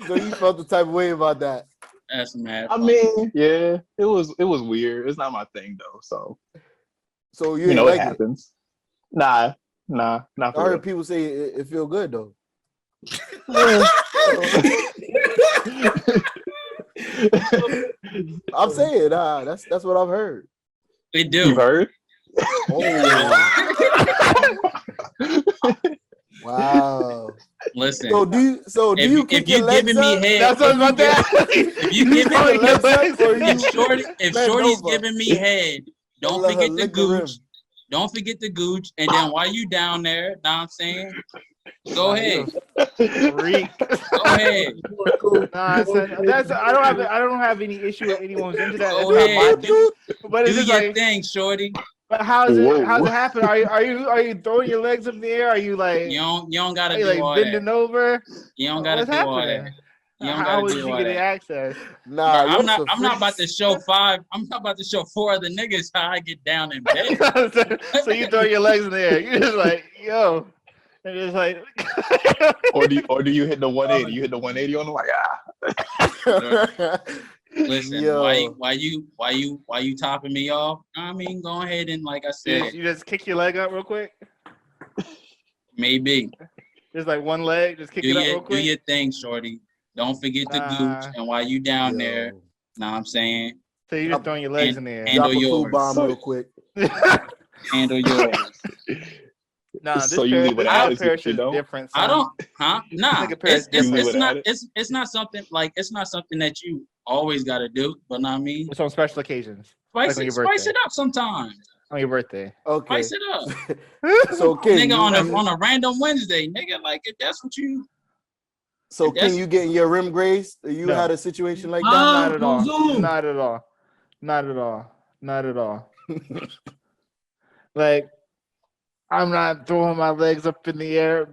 So you felt the type of way about that. That's mad. I mean, yeah, it was weird. It's not my thing though. So you You ain't know, like it happens. Nah, not I for heard real. people say it feel good though. I'm saying, that's what I've heard. They do. You heard? Oh, wow. Listen. So do you If kick you your legs giving me up? head, That's what I was about to ask. if you giving kick your me legs up or you if bend Shorty's over? giving me head, don't Let her forget the lick the rim. gooch. Don't forget the gooch. And then while you down there, know what I'm saying? Go ahead. Freak. Go ahead. Nah, son, I don't have any issue with anyone who's into that. Go That's not my ahead. thing. But it's Do just your like, thing, Shorty. but how's it Whoa. happen? Are you throwing your legs up in the air? Are you like You don't gotta are you do like all bending that. over? You don't gotta What's do all happening? that. You don't How gotta was do she all getting that. access? Nah, Bro, I'm not about to freaks. show five. I'm not about to show four of the niggas how I get down in bed. So you throw your legs in the air. You're just like, yo. And just like Or do you hit the 180? You hit the 180 on the like Listen, Yo. why you topping me off? I mean, go ahead and like I said, you just kick your leg up real quick. maybe Just like one leg, just kick it up real do quick. your thing, Shorty. Don't forget the gooch, and while you down there, Yo. know what I'm saying? So you're just throwing your legs in the air. Handle Drop a food yours. bomb real quick. Handle yours. Nah, this So you leave with an attitude, you is don't? different. I Son. don't, huh? Nah, Nigga pair is it's You leave with an not attitude? it's not something like it's not something that you always got to do. But know what I mean, It's on special occasions. spice on your birthday. it up sometimes. On your birthday. Okay. Spice it up, So King, nigga. On a random Wednesday, nigga. Like if that's what you. so that's- King, you getting your rim grazed? You No. had a situation like that? Not at all. Zoom. Not at all. Not at all. Not at all. Like, I'm not throwing my legs up in the air,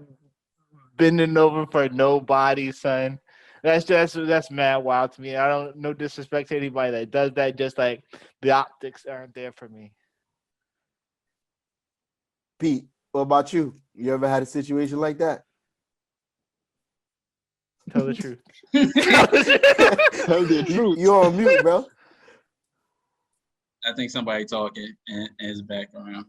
bending over for nobody, son. That's mad wild to me. I don't no disrespect to anybody that does that. Just like the optics aren't there for me. Pete, What about you? You ever had a situation like that? Tell the truth. Tell the truth. You on mute, bro. I think somebody talking in his background.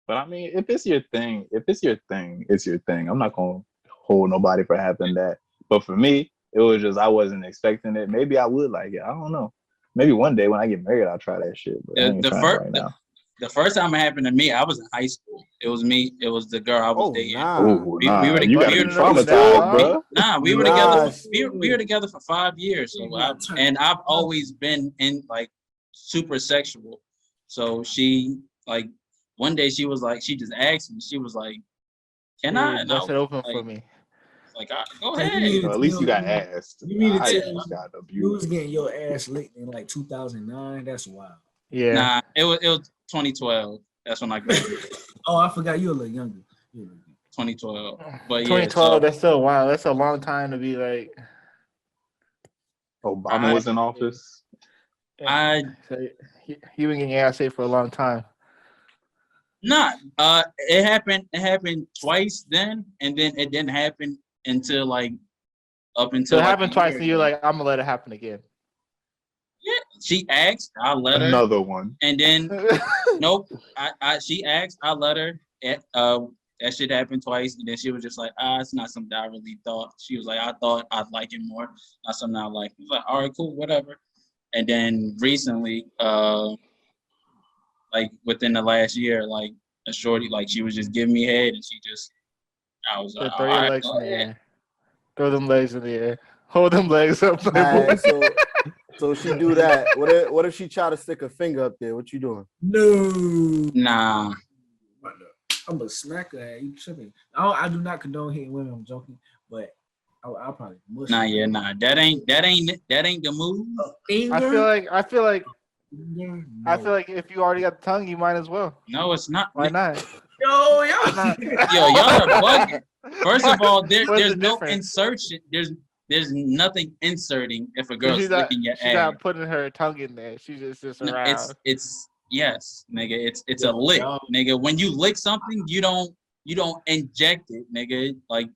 But I mean, if it's your thing, it's your thing. I'm not gonna hold nobody for having that. But for me, it was just I wasn't expecting it. Maybe I would like it. I don't know. Maybe one day when I get married, I'll try that shit. But I ain't trying it right now. The first time it happened to me, I was in high school. It was me. It was the girl I was dating. Nah. Oh, We nah, were you gotta be together- traumatized, bro. Nah, we were Nah. together. We were together for 5 years. So and I've always been in like super sexual. So she like one day she was like she just asked me. She was like, "Can I?" And I Bust it was open for like, me. like go Hey, ahead. you Well, at least you got asked. You mean to I tell just got you abused. was getting your ass licked in like 2009? That's wild. Yeah. Nah, it was 2012. That's when I graduated. Oh, I forgot you were a little younger. 2012. But yeah, 2012. so That's still wow. That's a long time to be like. Obama was in office. I So you been getting ass ate for a long time. not. It happened twice then, and then it didn't happen until like up So until it like, happened a twice, year and you're ago. like, I'm gonna let it happen again. Yeah, she asked, I let her, Another one. and then nope. She asked, I let her. That shit happened twice, and then she was just like, it's not something I really thought. She was like, I thought I'd like it more, not something I like. I was like, all right, cool, whatever. And then recently, like within the last year, like a shorty, like she was just giving me head, and I was like, Throw all your right, legs go in the ahead. air. Throw them legs in the air. Hold them legs up. All right, so she do that. What if she try to stick a finger up there? What you doing? No. Nah, I'm a smacker. You tripping? I do not condone hitting women. I'm joking, but I'll probably mush. nah, you. yeah, nah. That ain't the move. A finger? I feel like No. if you already got the tongue, you might as well. No, it's not. Why not? Yo, not? Yo, y'all are bugging. First of all, What's there's the no difference? insertion. There's nothing inserting if a girl's She's not, licking your she's ass. not putting her tongue in there. She's just No, around. it's yes, nigga. It's a Yo, lick, y'all- nigga. When you lick something, you don't inject it, nigga. Like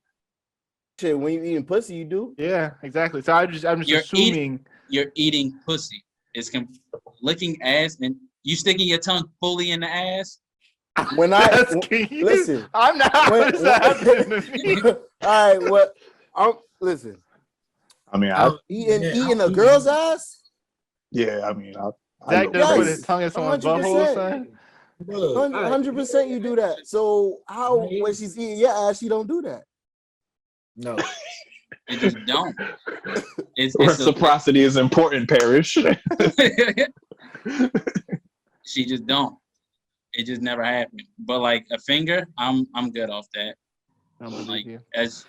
Shit, when you eating pussy, you do. Yeah, exactly. So I'm just You're assuming. you're eating pussy. It's licking ass and you sticking your tongue fully in the ass. When I That's key. listen, I'm not. when- What's happening to me? all right, what? Listen. I mean, Eating a girl's ass. I mean, I Zach go doesn't put crazy. his tongue in someone's 100%. butthole, son. 100% you do that. So how when she's eating your ass, she don't do that? No. It just don't. It's Reciprocity is important, Parrish. she just don't. It just never happened. But like a finger, I'm good off that. I don't believe Like you. as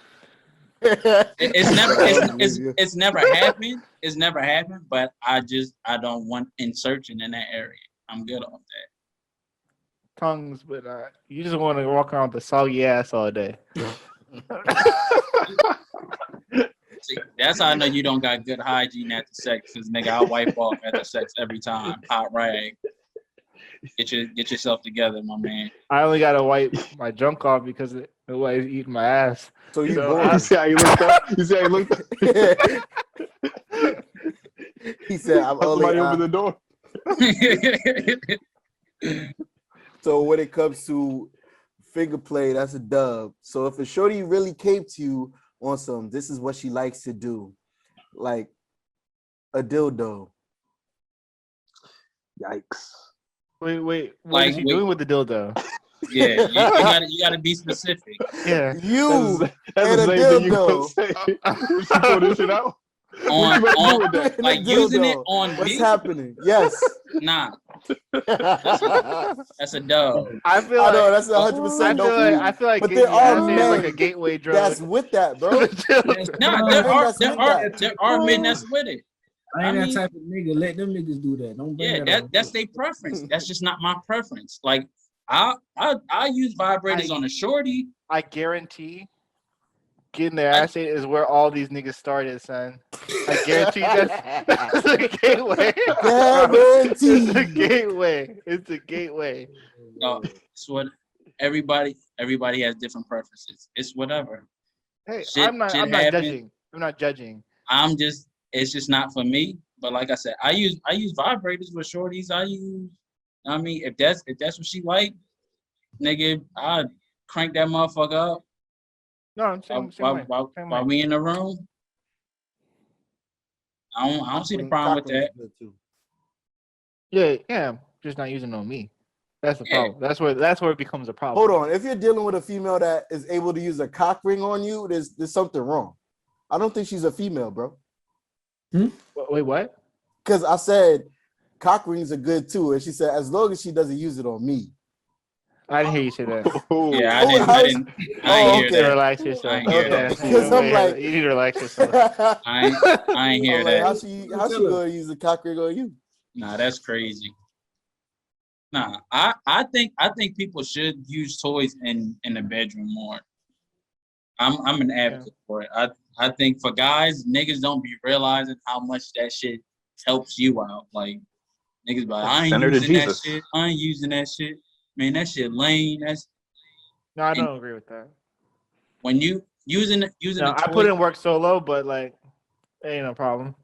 it's never happened. It's never happened. But I don't want insertion in that area. I'm good off that. Tongues, but you just want to walk around with a soggy ass all day. See, that's how I know you don't got good hygiene after sex. Cause nigga, I wipe off after sex every time. Hot rag. Get yourself together, my man. I only gotta wipe my junk off because nobody's eating my ass. So you So bored. You see how you looked up? You see how you looked up? He said, "I'm only." Somebody open the door. So when it comes to finger play, that's a dub. So if a shorty really came to you on some, this is what she likes to do, like a dildo. Yikes. Wait, what Like, is he wait. doing with the dildo? Yeah, you gotta be specific. Yeah. You That's and the a same thing you gonna dildo. say. If she pull this shit out. On What you about to do with that? And a like using it dildo. on What's me? happening? Yes. Nah, I that's a dub. I feel know like that's 100% don't I feel like But getting there your are ass ate is like a men gateway drug. that's with that, bro. Nah, Men that's with that. there are men that's with it. I ain't I mean- that type of nigga. Let them niggas do that. Don't bring Yeah, that up. that's their preference. That's just not my preference. Like I use vibrators on a shorty. I guarantee getting their ass ate is where all these niggas started, son. I guarantee that's the gateway. It's a Guaranteed. gateway. It's a gateway. It's what everybody has different preferences. It's whatever. Hey, Shit- I'm not shit happens. judging. I'm not judging. It's just not for me. But like I said, I use vibrators with shorties. I mean, if that's what she like, nigga, I crank that motherfucker up No, same way. Same while way. we in the room. I don't see the problem with that. Good too. Yeah. Just not using it on me. That's the Yeah. problem. That's where it becomes a problem. Hold on. If you're dealing with a female that is able to use a cock ring on you, there's something wrong. I don't think she's a female, bro. Wait, what? Because I said cock rings are good too, and she said as long as she doesn't use it on me. I didn't hear you say that. Yeah, Oh, I how's- didn't oh, hear okay. that. Relax yourself. I ain't hear that. Because I'm like, you need to relax yourself. I ain't hear I'm like, that. how she gonna use a cock ring on you? Nah, that's crazy. Nah, I think people should use toys in the bedroom more. I'm an advocate for it. I think for guys, niggas don't be realizing how much that shit helps you out. Like niggas be like, I ain't Send her to using that Jesus. shit. I ain't using that shit. Man, that shit lame. No, I don't agree with that. When you using No, the I toy, put in work solo, but like, ain't no problem.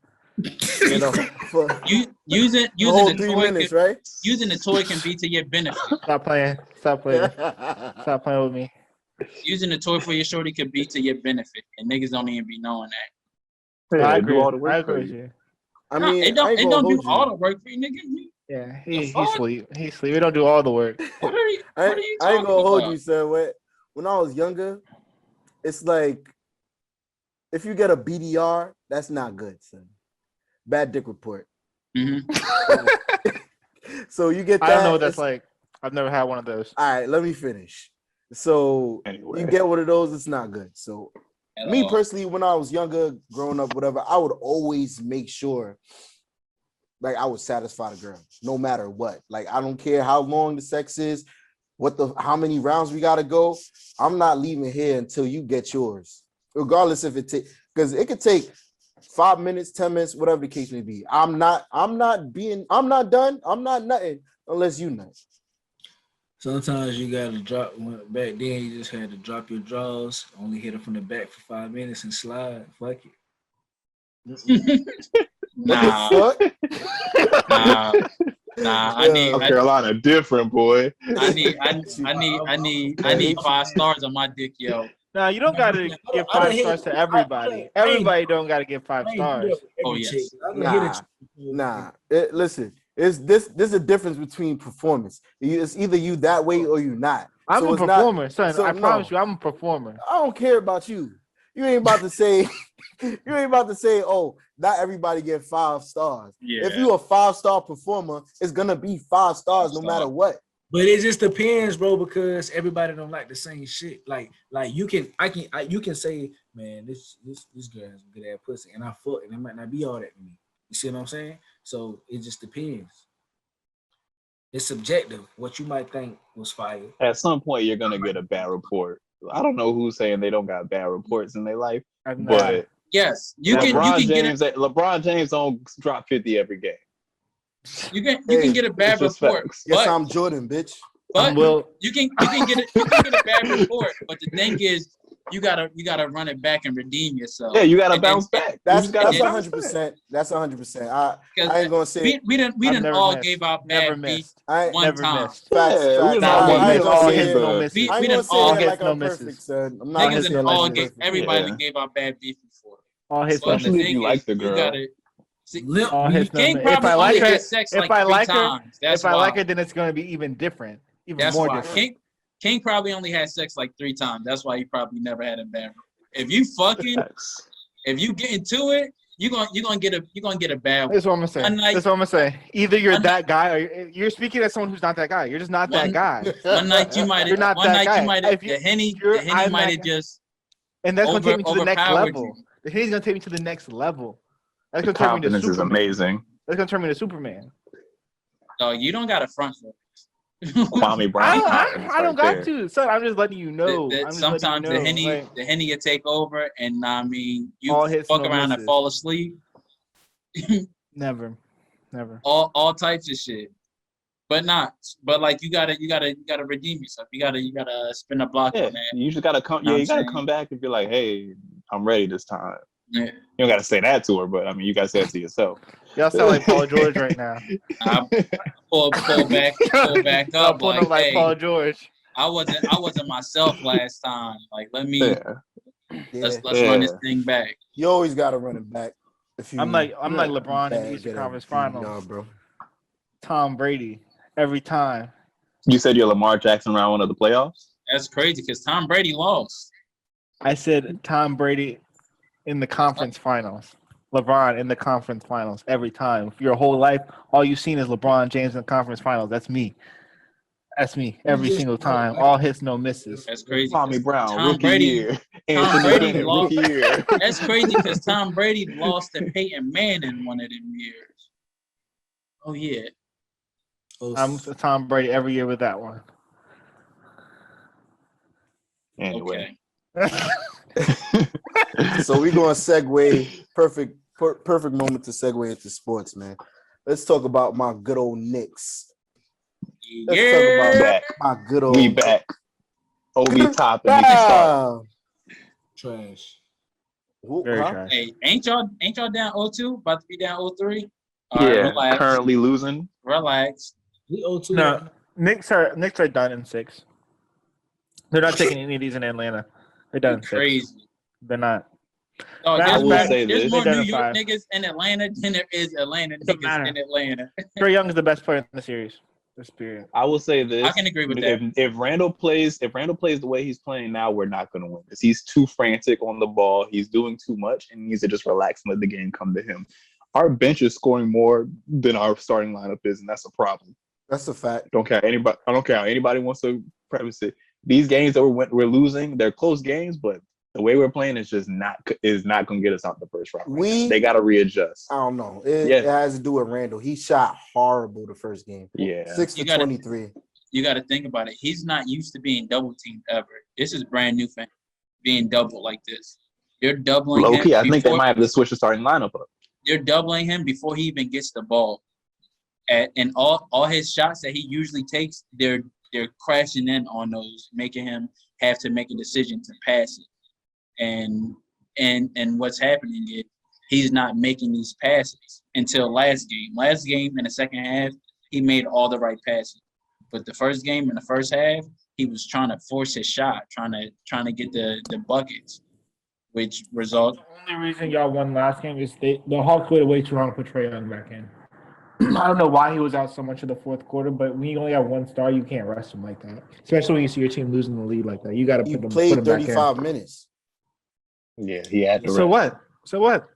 You know, for using the whole the 3 toy minutes, can, right? using the toy can be to your benefit. Stop playing. Stop playing. Stop playing with me. Using the toy for your shorty could be to your benefit, and niggas don't even be knowing that. No, I Hey, agree. do all the I work for agree with you. you. I Nah, mean, it don't do hold all you. the work for you, nigga. Yeah, The he fuck? sleep. He sleep. We don't do all the work. What are you I talking ain't gonna hold about? you, son. When I was younger, it's like if you get a BDR, that's not good, son. Bad dick report. Mhm. So you get that. I don't know what that's it's- like. I've never had one of those. All right, let me finish. So Anyway. you get one of those, it's not good. So At me all. personally, when I was younger, growing up, whatever, I would always make sure like I would satisfy the girl, no matter what. Like I don't care how long the sex is, how many rounds we gotta go. I'm not leaving here until you get yours, regardless if it takes, because it could take 5 minutes, 10 minutes, whatever the case may be. I'm not done. I'm not nothing unless you nut. Sometimes you gotta drop. Back then, you just had to drop your drawers, only hit it from the back for 5 minutes and slide. Fuck it. Nah, What the fuck? nah. I need, South Carolina different, boy. I need 5 stars on my dick, yo. No, you don't gotta give I done 5 stars to everybody. Everybody don't gotta give 5 stars. Oh, yes. Nah. Listen, this is a difference between performance. It's either you that way or you not. I'm So a it's not- performer, son. so I promise no. you, I'm a performer. I don't care about you. You ain't about to say, oh, not everybody get 5 stars. Yeah. If you a 5-star performer, it's gonna be 5 stars no matter what. But it just depends, bro, because everybody don't like the same shit. Like you can say, man, this girl has a good ass pussy, and I fuck, and it might not be all that to me. You see what I'm saying? So it just depends. It's subjective. What you might think was fire. At some point, you're gonna get a bad report. I don't know who's saying they don't got bad reports in their life, I've but Yes, you can get LeBron James don't drop 50 every game. you can get a bad It's just report. facts. Yes, But I'm Jordan, bitch. But Will. you can get a bad report, but the thing is, you gotta run it back and redeem yourself. Yeah, you gotta And then- bounce back. That's You just gotta then- bounce back. 100%. That's 100%. I Because ain't gonna say we done Never all missed. gave out Never bad beef missed. I one Never time. missed. facts. Yeah, we Facts. done all Not one get I ain't miss. gonna All say hits, it. no misses. We I ain't done gonna say all that hits, like no I'm misses. perfect, son. I'm not gonna Niggas say it done like all I'm get perfect. everybody Yeah. done gave out bad beef before. All hits, no But the Especially if misses. thing you like is, the you girl. gotta see, Limp All hits, no King misses. If probably I like only her, had sex if like I 3 like her, times. That's if I like why. her, then it's gonna be even different, even That's more why. different. King probably only had sex like 3 times. That's why he probably never had a bad. If you fucking, Facts. if you get into it, you're gonna get a bad one. That's what I'm gonna say. One night- That's what I'm gonna say. Either you're one that guy, or you're speaking as someone who's not that guy. You're just not that One- guy. One night you might You're have. not One that night guy. you might If have. you- The henny I'm might that have guy. just. And that's gonna take me to the next overpowered level. you. The Henny's gonna take me to the next level. That's The gonna turn me to confidence is Superman. amazing. That's gonna turn me to Superman. No, you don't got a front for it. Kwame Brown confidence I don't right got there. to, son. I'm just letting you know. That I'm just sometimes letting you know. the henny will take over, and I mean you All hits, fuck no around and misses. fall asleep. Never. All types of shit. But like you gotta redeem yourself. You gotta spin a block Yeah, on that. you just gotta come. Know Yeah, what you I'm gotta saying? come back and be like, "Hey, I'm ready this time." Yeah. You don't gotta say that to her, but I mean, you gotta say it to yourself. Y'all sound like Paul George right now. I pull back Y'all up pulling like, up like hey, Paul George. I wasn't myself last time. Like let me Yeah, let's Yeah, run this yeah. thing back. you always gotta run it back. If you I'm like LeBron in the bad, Eastern get a Conference DVR, Finals. bro. Tom Brady every time. You said you're Lamar Jackson round one of the playoffs. That's crazy because Tom Brady lost. I said Tom Brady in the conference finals. LeBron in the conference finals every time. For your whole life, all you've seen is LeBron James in the conference finals. That's me. That's me every single time. All hits, no misses. That's crazy. Tommy Brown, Tom rookie Brady, year. Tom Anthony Brady Bennett, lost. rookie year. That's crazy because Tom Brady lost to Peyton Manning one of them years. Oh yeah. I'm Tom Brady every year with that one. Anyway, Okay. So we're gonna segue. Perfect moment to segue into sports, man. Let's talk about my good old Knicks. Let's talk about back. my good old. We back. Obi top and we can start. Trash. Very Huh? trash. Hey, ain't y'all down 0-2? About to be down 0-3? All Yeah, right, relax. currently losing. Relax. We 0-2. No, Knicks are done in 6. They're not taking any of these in Atlanta. They're done in 6. Crazy. They're not. Oh, I will say there's this. more They're New done in York 5. niggas in Atlanta than there is Atlanta doesn't niggas matter. in Atlanta. Trae Young is the best player in the series. This period. I will say this. I can agree with that. If Randall plays the way he's playing now, we're not going to win this. He's too frantic on the ball. He's doing too much and needs to just relax and let the game come to him. Our bench is scoring more than our starting lineup is, and that's a problem. That's a fact. I don't care how anybody wants to preface it. These games that we're losing, they're close games, but the way we're playing is just not going to get us out the first round. They got to readjust. I don't know. It has to do with Randall. He shot horrible the first game. Yeah, 6 to 23. You got to think about it. He's not used to being double teamed ever. This is brand new for him, being doubled like this. You're doubling low him. key. I think they might have to switch the starting lineup up. You're doubling him before he even gets the ball. And all his shots that he usually takes, they're crashing in on those, making him have to make a decision to pass it. And what's happening is he's not making these passes until last game. Last game in the second half, he made all the right passes. But the first game in the first half, he was trying to force his shot, trying to get the buckets, which result. The only reason y'all won last game is the Hawks waited way too long to put Trae Young back in. I don't know why he was out so much in the fourth quarter, but when you only have one star, you can't rest him like that. Especially when you see your team losing the lead like that. You got to He put played him back 35 in. minutes. Yeah, he had to. So what?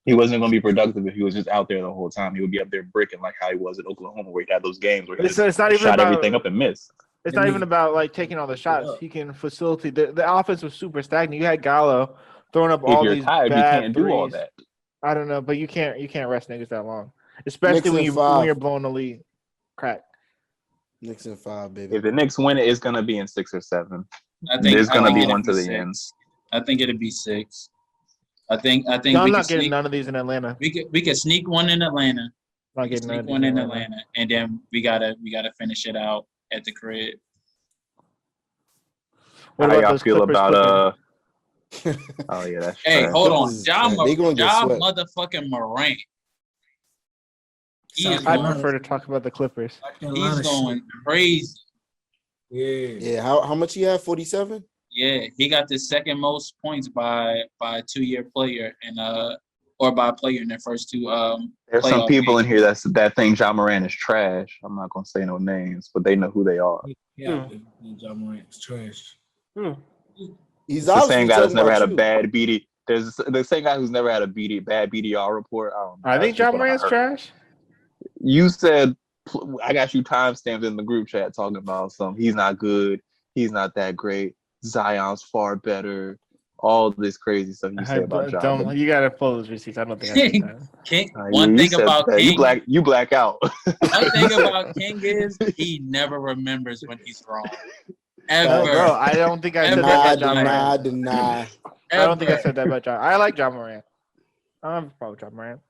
He wasn't going to be productive if he was just out there the whole time. He would be up there bricking like how he was at Oklahoma, where he had those games where he It's not even shot about everything up and missed. It's not even about like taking all the shots. He can facilitate. The offense was super stagnant. You had Gallo throwing up all If you're these tired, you bad can't threes. do all that. I don't know, but you can't rest niggas that long, especially Knicks when in you're 5. blowing the lead. Crack. Knicks in 5, baby. If the Knicks win it, it's going to be in 6 or 7. I think There's going to be it'll one to the 6. end. I think it'll be 6. I think Y'all we not could getting sneak. none of these in Atlanta. We could sneak one in Atlanta. Not We could getting none sneak of these one in Atlanta, and then we gotta finish it out at the crib. What How about y'all those feel Clippers about clicking? Oh yeah, that's Hey, trash. hold on, Clippers is trash. They gonna get swept. motherfucking Morant. He is I going. prefer to talk about the Clippers. He's going crazy. Yeah. How much he have? 47. Yeah, he got the second most points by a 2-year player or by a player in their first 2 There's some playoff people in games. here that think John Moran is trash. I'm not gonna say no names, but they know who they are. Yeah, John Morant's trash. He's It's the obviously same guy that's talking never had about a you. bad BD. There's the same guy who's never had a bad BDR report. I think John Morant's trash. You said I got you timestamped in the group chat talking about he's not good, he's not that great. Zion's far better. All this crazy stuff you say about John. You gotta pull those receipts. I don't think I said that. King, You one thing said about that. King, You black out. one thing about King is he never remembers when he's wrong. Ever. Bro, I don't think I said that about John Morant. Deny. I don't think I said that about John. I like John Morant. I don't have a problem with John Morant.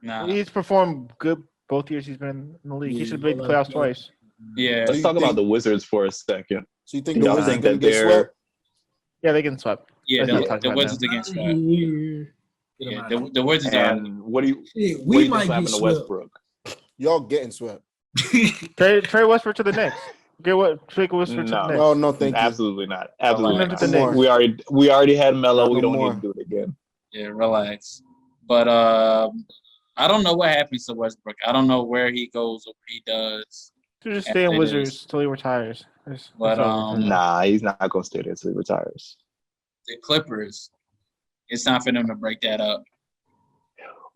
Nah. He's performed good both years he's been in the league. He Yeah, should have made the hold on. playoffs twice. Yeah. Let's you talk about think- the Wizards for a second. So you think Do the y'all Wizards think gonna that get they're swept? Yeah, they get swept. Yeah, Let's not talk the about Wizards them. against Get that. him Yeah, out of here. the Wizards are. and what do you Shit, what do we you think's might gonna get happen to swept. Westbrook? Y'all getting swept? Trade Westbrook to the Knicks. Trade Westbrook to the No. Knicks. No, no, thank you. Absolutely not. Absolutely Relax. not. To the Knicks. We already had Melo. Not We no don't more. need to do it again. Yeah, relax. But I don't know what happens to Westbrook. I don't know where he goes or what he does. Should just stay in After Wizards this. till he retires. But, Nah, he's not gonna stay there until he retires. The Clippers, it's time for them to break that up.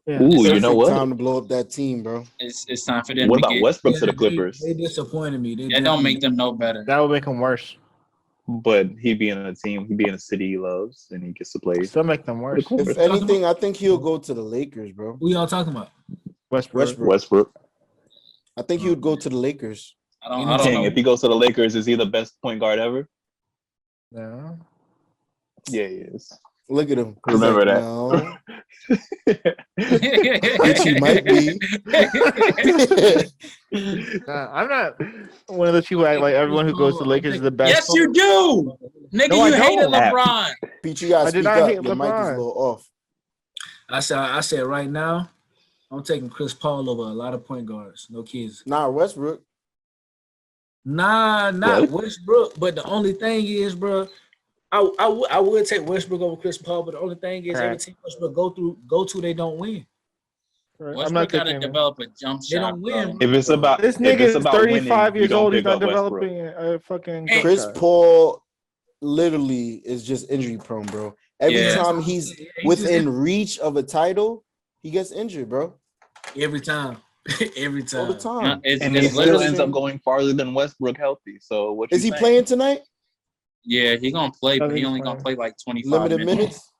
Yeah. Ooh, you Perfect know what? time to blow up that team, bro. It's time for them What to about get. Westbrook to the Yeah, Clippers? They disappointed me. That don't make them no better. That would make him worse. But he'd be in a team, he'd be in a city he loves, and he gets to play. Still make them worse. Cool. If anything, I think he'll go to the Lakers, bro. Who y'all talking about? Westbrook. Westbrook. I think he would go to the Lakers. I don't King, know. if he goes to the Lakers, is he the best point guard ever? No. Yeah, he is. Look at him. He's Remember like, that. No. Which he might be. I'm not one of those people who act like everyone who goes to the Lakers is the best. Yes, you do. Nigga, No, I you hated don't. LeBron. Pete, you gotta I did speak not up. hate Your mic is a LeBron. little off. I said right now, I'm taking Chris Paul over a lot of point guards. No kids. Nah, Westbrook. Nah, not What? Westbrook. But the only thing is, bro, I would take Westbrook over Chris Paul. But the only thing is, every Correct. team Westbrook go to, they don't win. I'm not Westbrook got to taking him. develop a jump They shot. don't win. If it's about This if nigga it's is about 35 winning, years you don't old. He's pick not up Westbrook. developing a fucking. Hey, jump Chris shot. Paul literally is just injury prone, bro. Every Yeah. time he's within reach of a title, he gets injured, bro. Every time. Every All the time. time. It's And he still literally, ends up going farther than Westbrook healthy. So what Is you he saying? playing tonight? yeah, he gonna play, I but think he he's only gonna play playing. like 25 Limited minutes. minutes?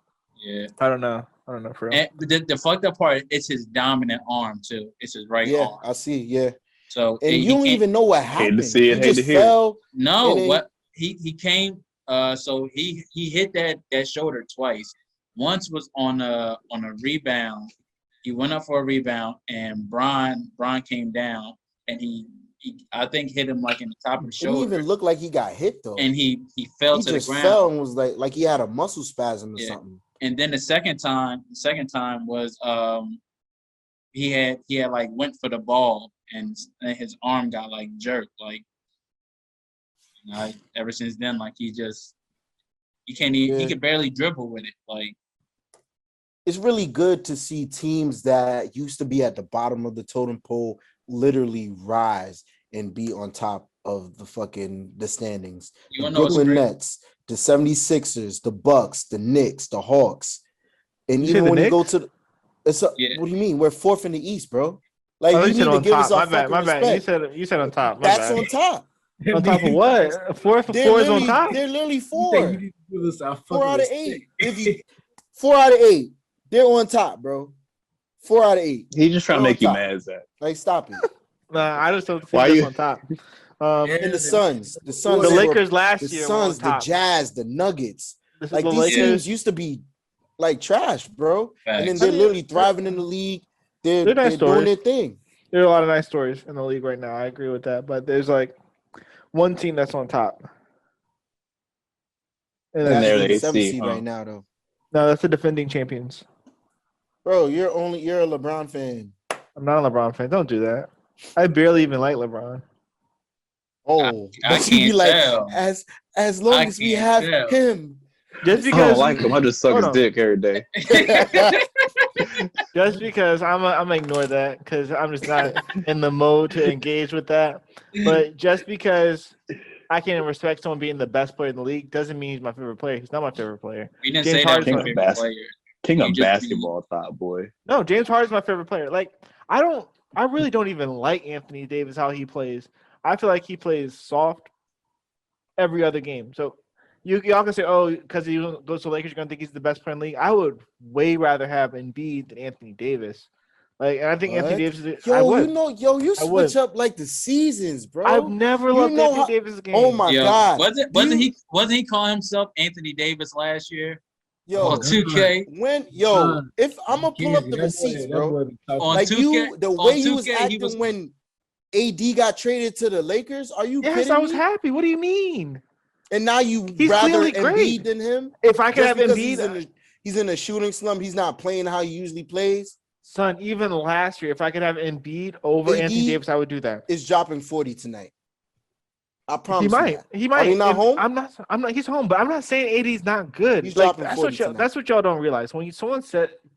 Yeah. I don't know for real. And the fucked up part, it's his dominant arm too. It's his right Yeah, arm. I see. Yeah. So And he you don't can't- even know what Hate to happened. see it, He hate to just hear it. fell. No, And then- what he came. So he hit that shoulder twice. Once was on a rebound. He went up for a rebound, and Bron came down, and he I think hit him like in the top of the It didn't shoulder, even look like he got hit though. and he fell He to the just ground. fell and was like he had a muscle spasm or Yeah. something. And then the second time was he had like went for the ball, and his arm got like jerked, like. Ever since then, like he can't even, he Yeah. could barely dribble with it. Like, It's really good to see teams that used to be at the bottom of the totem pole literally rise and be on top of the standings. you The wanna know what's Brooklyn great? Nets, the 76ers, the Bucks, the Knicks, the Hawks. And You even said the when you go Knicks? to Yeah. what do you mean? We're fourth in the East, bro. Like Oh, you you need said to on give us top. our My bad. fucking My bad. respect. You said on top. My That's bad. on top. On top of what? Four is on top. They're literally You four. think you need to give us our 4 fucking out of respect. 8. If you 4 out of 8, they're on top, bro. 4 out of 8. He's just trying to They're make you on top. mad, Zach. Like, stop it. Nah, I just don't think Why that's you- on top. And the Suns, The were- Lakers last the year were on Suns, the top. Jazz, the Nuggets. This is Like the these Lakers. teams used to be like trash, bro. And then Facts. they're literally thriving in the league. They're They're nice doing their stories. thing. There are a lot of nice stories in the league right now. I agree with that. But there's like one team that's on top. And And that's, they're They're the the 7th AC, seed huh? right now, though. no, that's the defending champions. Bro, you're a LeBron fan. I'm not a LeBron fan. Don't do that. I barely even like LeBron. Oh, I but you be can't like, tell. as long I as we can't have tell. him. Just I because don't like him. I just suck Hold his on. dick every day. Just because I'm gonna ignore that because I'm just not in the mode to engage with that. But just because I can respect someone being the best player in the league doesn't mean he's my favorite player. He's not my favorite player. We didn't James say that Harden's was my my favorite favorite player. player. King You of just- basketball, top boy. No, James Harden's my favorite player. Like I really don't even like Anthony Davis how he plays. I feel like he plays soft every other game. So y'all can say, oh, because he goes to Lakers, you're gonna think he's the best player in the league. I would way rather have Embiid than Anthony Davis. Like, and I think Anthony What? Davis is. Yo, I would. you I would. switch up like the seasons, bro. I've never You loved know Anthony how- Davis game. Oh my Yo, God. wasn't he calling himself Anthony Davis last year? Yo, On 2K, if I'm gonna pull up the receipts, bro. on Like 2K, the on way you was 2K, he acting was when AD got traded to the Lakers, are you Yes, kidding I was me? happy. What do you mean? And now you He's rather clearly great. Embiid than him If I could just have because Embiid, he's in a shooting slump. He's not playing how he usually plays. son, even last year, if I could have Embiid over AD Anthony Davis, I would do that. is dropping 40 tonight. I promise He you might. that. He might. Are they not And home? I'm not. He's home, but I'm not saying AD's not good. He's Like dropping 40 tonight. that's what y'all don't realize. When someone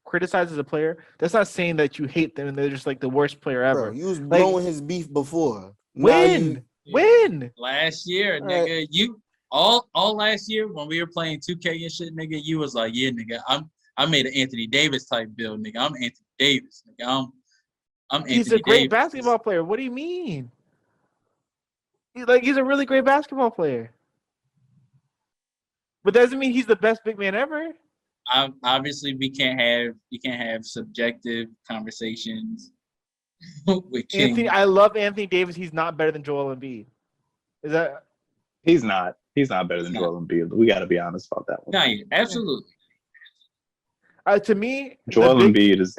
criticizes a player, that's not saying that you hate them and they're just like the worst player ever. Bro, you was Like, blowing his beef before. when? When? last year, All nigga. right. You all last year when we were playing 2K and shit, nigga. You was like, yeah, nigga. I made an Anthony Davis type build, nigga. I'm Anthony Davis, nigga. I'm Anthony He's a great Davis. basketball player. What do you mean? He's a really great basketball player. But doesn't mean he's the best big man ever. Obviously, you can't have subjective conversations with King. I love Anthony Davis. He's not better than Joel Embiid. Is that? He's not better than Joel Embiid. We got to be honest about that one. No, yeah, absolutely. To me, Joel Embiid is.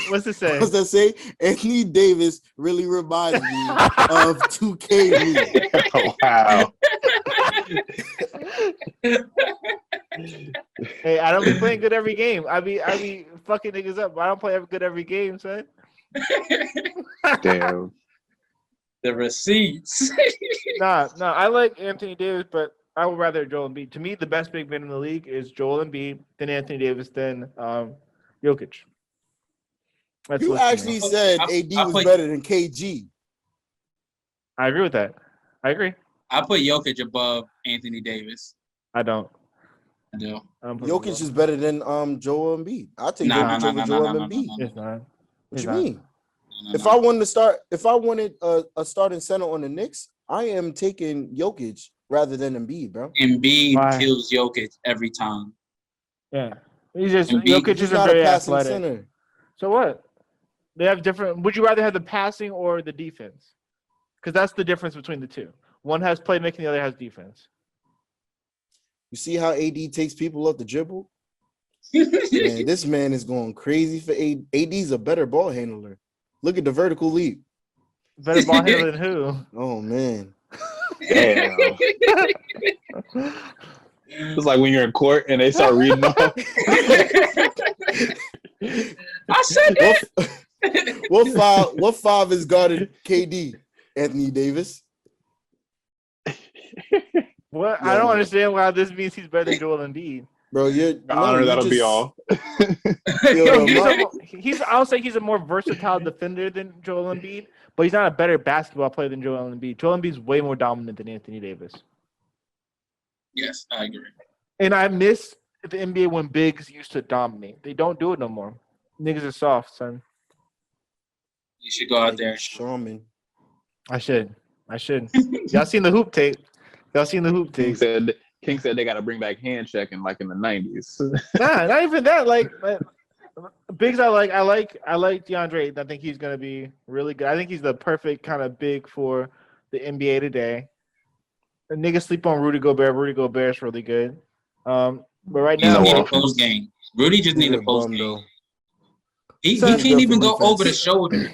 What's it say? What's that say? Anthony Davis really reminds me of 2K. Oh, wow. Hey, I don't be playing good every game. I be fucking niggas up, but I don't play good every game, son. Damn. The receipts. Nah, I like Anthony Davis, but I would rather Joel Embiid. To me, the best big man in the league is Joel Embiid, then Anthony Davis, then Jokic. That's You actually said AD was better than KG. I agree with that. I agree. I put Jokic above Anthony Davis. I don't. I do. Jokic is better than Joel Embiid. I'll take Jokic over Joel Embiid. It's not. What you mean? If I wanted a starting center on the Knicks, I am taking Jokic rather than Embiid, bro. Embiid kills Jokic every time. Yeah. Jokic isn't not very a passing athletic. center. So what? They have different. Would you rather have the passing or the defense? Because that's the difference between the two. One has playmaking, the other has defense. You see how AD takes people up the dribble? Man, this man is going crazy for AD. AD's a better ball handler. Look at the vertical leap. Better ball handler than who? Oh, man. Damn. It's like when you're in court and they start reading off. I said that. What five is guarded KD? Anthony Davis. What? I don't understand why this means he's better than Joel Embiid. Bro, that'll be all. I'll say he's a more versatile defender than Joel Embiid, but he's not a better basketball player than Joel Embiid. Joel Embiid's way more dominant than Anthony Davis. Yes, I agree. And I miss the NBA when bigs used to dominate. They don't do it no more. Niggas are soft, son. You should go out there. Shaman. I should. Y'all seen the hoop tape? King said they got to bring back hand checking like in the 90s. Nah, not even that. Like bigs, I like DeAndre. I think he's gonna be really good. I think he's the perfect kind of big for the NBA today. The niggas sleep on Rudy Gobert. Rudy Gobert's really good. But right now, he need a post game. Rudy just need a post game. He can't even go over the shoulder.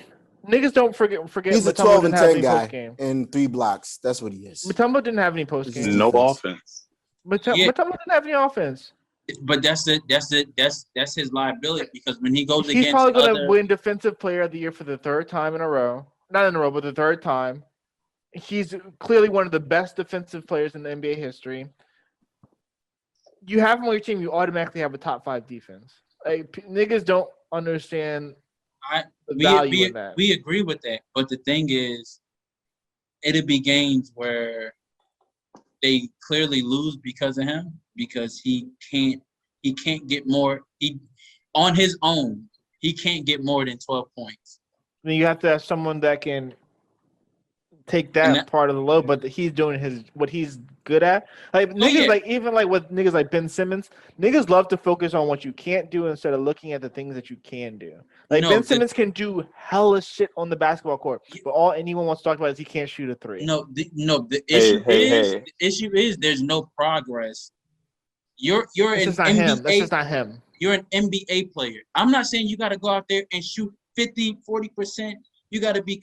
Niggas don't forget. He's a 12 and 10 guy and 3 blocks. That's what he is. Mutombo didn't have any post games. No offense. Mutombo didn't have any offense. But that's his liability because when he goes he's against probably going to win Defensive Player of the Year for the third time in a row. Not in a row, but the third time. He's clearly one of the best defensive players in the NBA history. You have him on your team, you automatically have a top 5 defense. Like niggas don't understand the value in that. We agree with that, but the thing is, it'll be games where they clearly lose because of him, because he can't get more. On his own, he can't get more than 12 points. I mean, you have to have someone that can take that part of the load, but he's doing what he's good at. Like niggas, even with niggas like Ben Simmons, niggas love to focus on what you can't do instead of looking at the things that you can do. Like Ben Simmons can do hella shit on the basketball court, but all anyone wants to talk about is he can't shoot a 3. The issue is there's no progress You're This an is not him. This NBA. is not him. You're an NBA player. I'm not saying you got to go out there and shoot 50, 40%. You got to be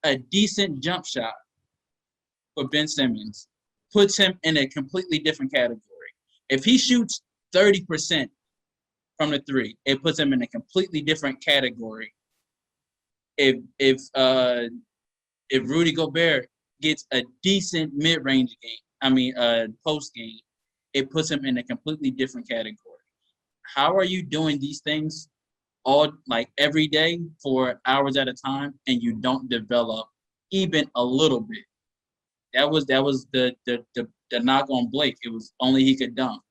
a decent jump shot for Ben Simmons puts him in a completely different category. If he shoots 30% from the three, it puts him in a completely different category. If Rudy Gobert gets a decent mid-range post game, it puts him in a completely different category. How are you doing these things all like every day for hours at a time and you don't develop even a little bit? That was the knock on Blake. It was only he could dunk.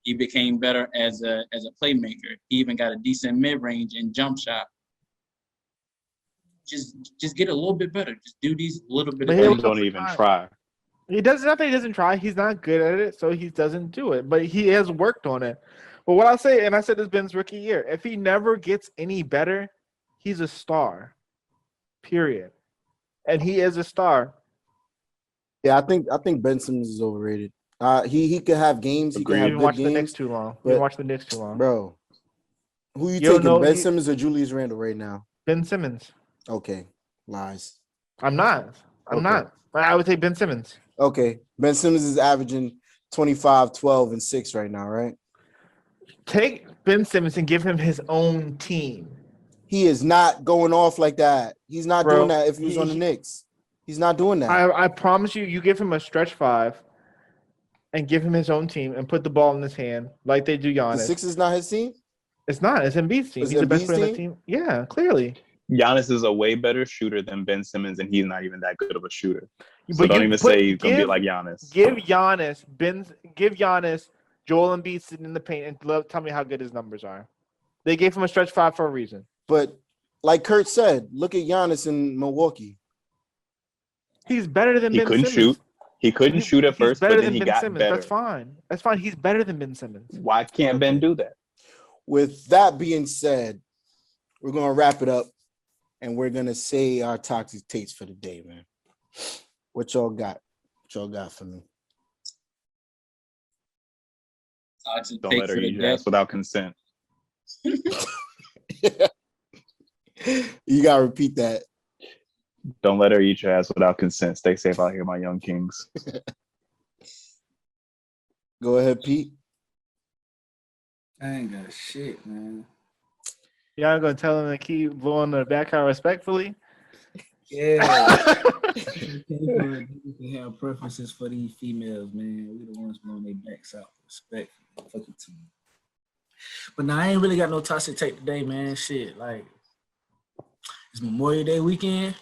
He became better as a playmaker. He even got a decent mid-range and jump shot. Just get a little bit better. Just do these little bit of But he things. Don't even try. He does nothing. He doesn't try. He's not good at it, so he doesn't do it. But he has worked on it. But what I say, and I said this Ben's rookie year, if he never gets any better, he's a star. Period. And he is a star. Yeah, I think Ben Simmons is overrated. He could have games. He could Agreed. have You good watch games. the Knicks too long. but- You watch the Knicks too long. Bro, who you You don't taking? know- Ben you- Simmons or Julius Randle right now? Ben Simmons. Okay, lies. I'm not. I'm Okay. not. I would take Ben Simmons. Okay, Ben Simmons is averaging 25, 12, and 6 right now, right? Take Ben Simmons and give him his own team. He is not going off like that. He's not Bro, doing that if he was on the Knicks. He's not doing that. I promise you, you give him a stretch five and give him his own team and put the ball in his hand like they do The Giannis. Six is not his team? It's not. It's Embiid's team. It's He's the best Embiid's player on the team? team. Yeah, clearly. Giannis is a way better shooter than Ben Simmons, and he's not even that good of a shooter. So But don't you even put- say he's gonna be give- like Giannis. Give Giannis Joel Embiid sitting in the paint and tell me how good his numbers are. They gave him a stretch five for a reason. But like Kurt said, look at Giannis in Milwaukee. He's better than He Ben couldn't Simmons. shoot. He couldn't shoot at He's first, better but then than he Ben got Simmons. better. That's fine. That's fine. He's better than Ben Simmons. Why can't Ben do that? With that being said, we're gonna wrap it up and we're gonna say our toxic takes for the day, man. What y'all got? What y'all got for me? Toxic Don't take let her for the eat your day. ass without consent. You gotta repeat that. Don't let her eat your ass without consent. Stay safe out here, my young kings. Go ahead, Pete. I ain't got shit, man. Y'all gonna tell him to keep blowing the back out respectfully? Yeah. People can have preferences for these females, man. We the ones blowing their backs out. Respect. Fuck it to me. But now I ain't really got no toxic take today, man. Shit, like it's Memorial Day weekend.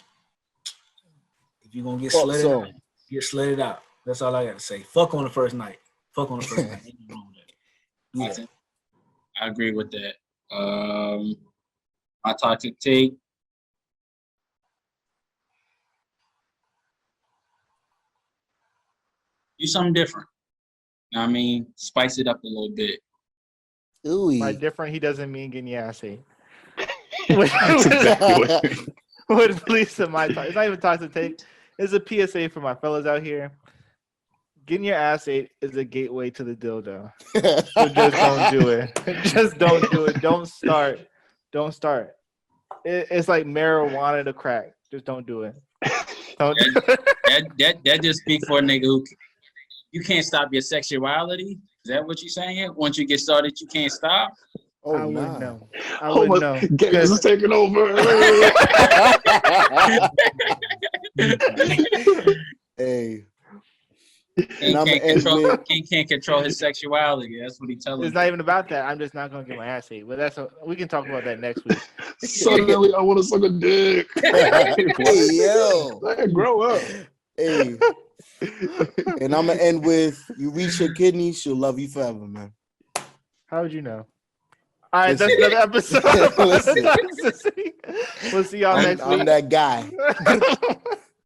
If you're gonna get Fuck slutted so. out, get slutted out. That's all I gotta say. Fuck on the first night. Fuck on the first night. Ain't nothing wrong with that. Do that. Toxic. I agree with that. My toxic take. Do something different. You know what I mean, spice it up a little bit. Ooh. By different, he doesn't mean getting your ass ate. That's exactly what What Lisa my it's not even toxic take. It's a PSA for my fellas out here. Getting your ass ate is a gateway to the dildo. So just don't do it. Just don't do it. Don't start. Don't start. It's like marijuana to crack. Just don't do it. Don't do it. That just speaks for a nigga who you can't stop your sexuality. Is that what you're saying? Once you get started, you can't stop. Oh, I wouldn't nah. know. I wouldn't know. Games is taking over. Hey, He And I'ma end with- can't control his sexuality. That's what he telling It's me. not even about that. I'm just not gonna get my ass ate. But we can talk about that next week. Suddenly, I want to suck a dick. hey, yo. Hey, grow up. Hey. And I'm gonna end with you reach your kidney, she'll love you forever, man. How would you know? All right, Listen. that's another episode. Listen. We'll see y'all next week. I'm that guy.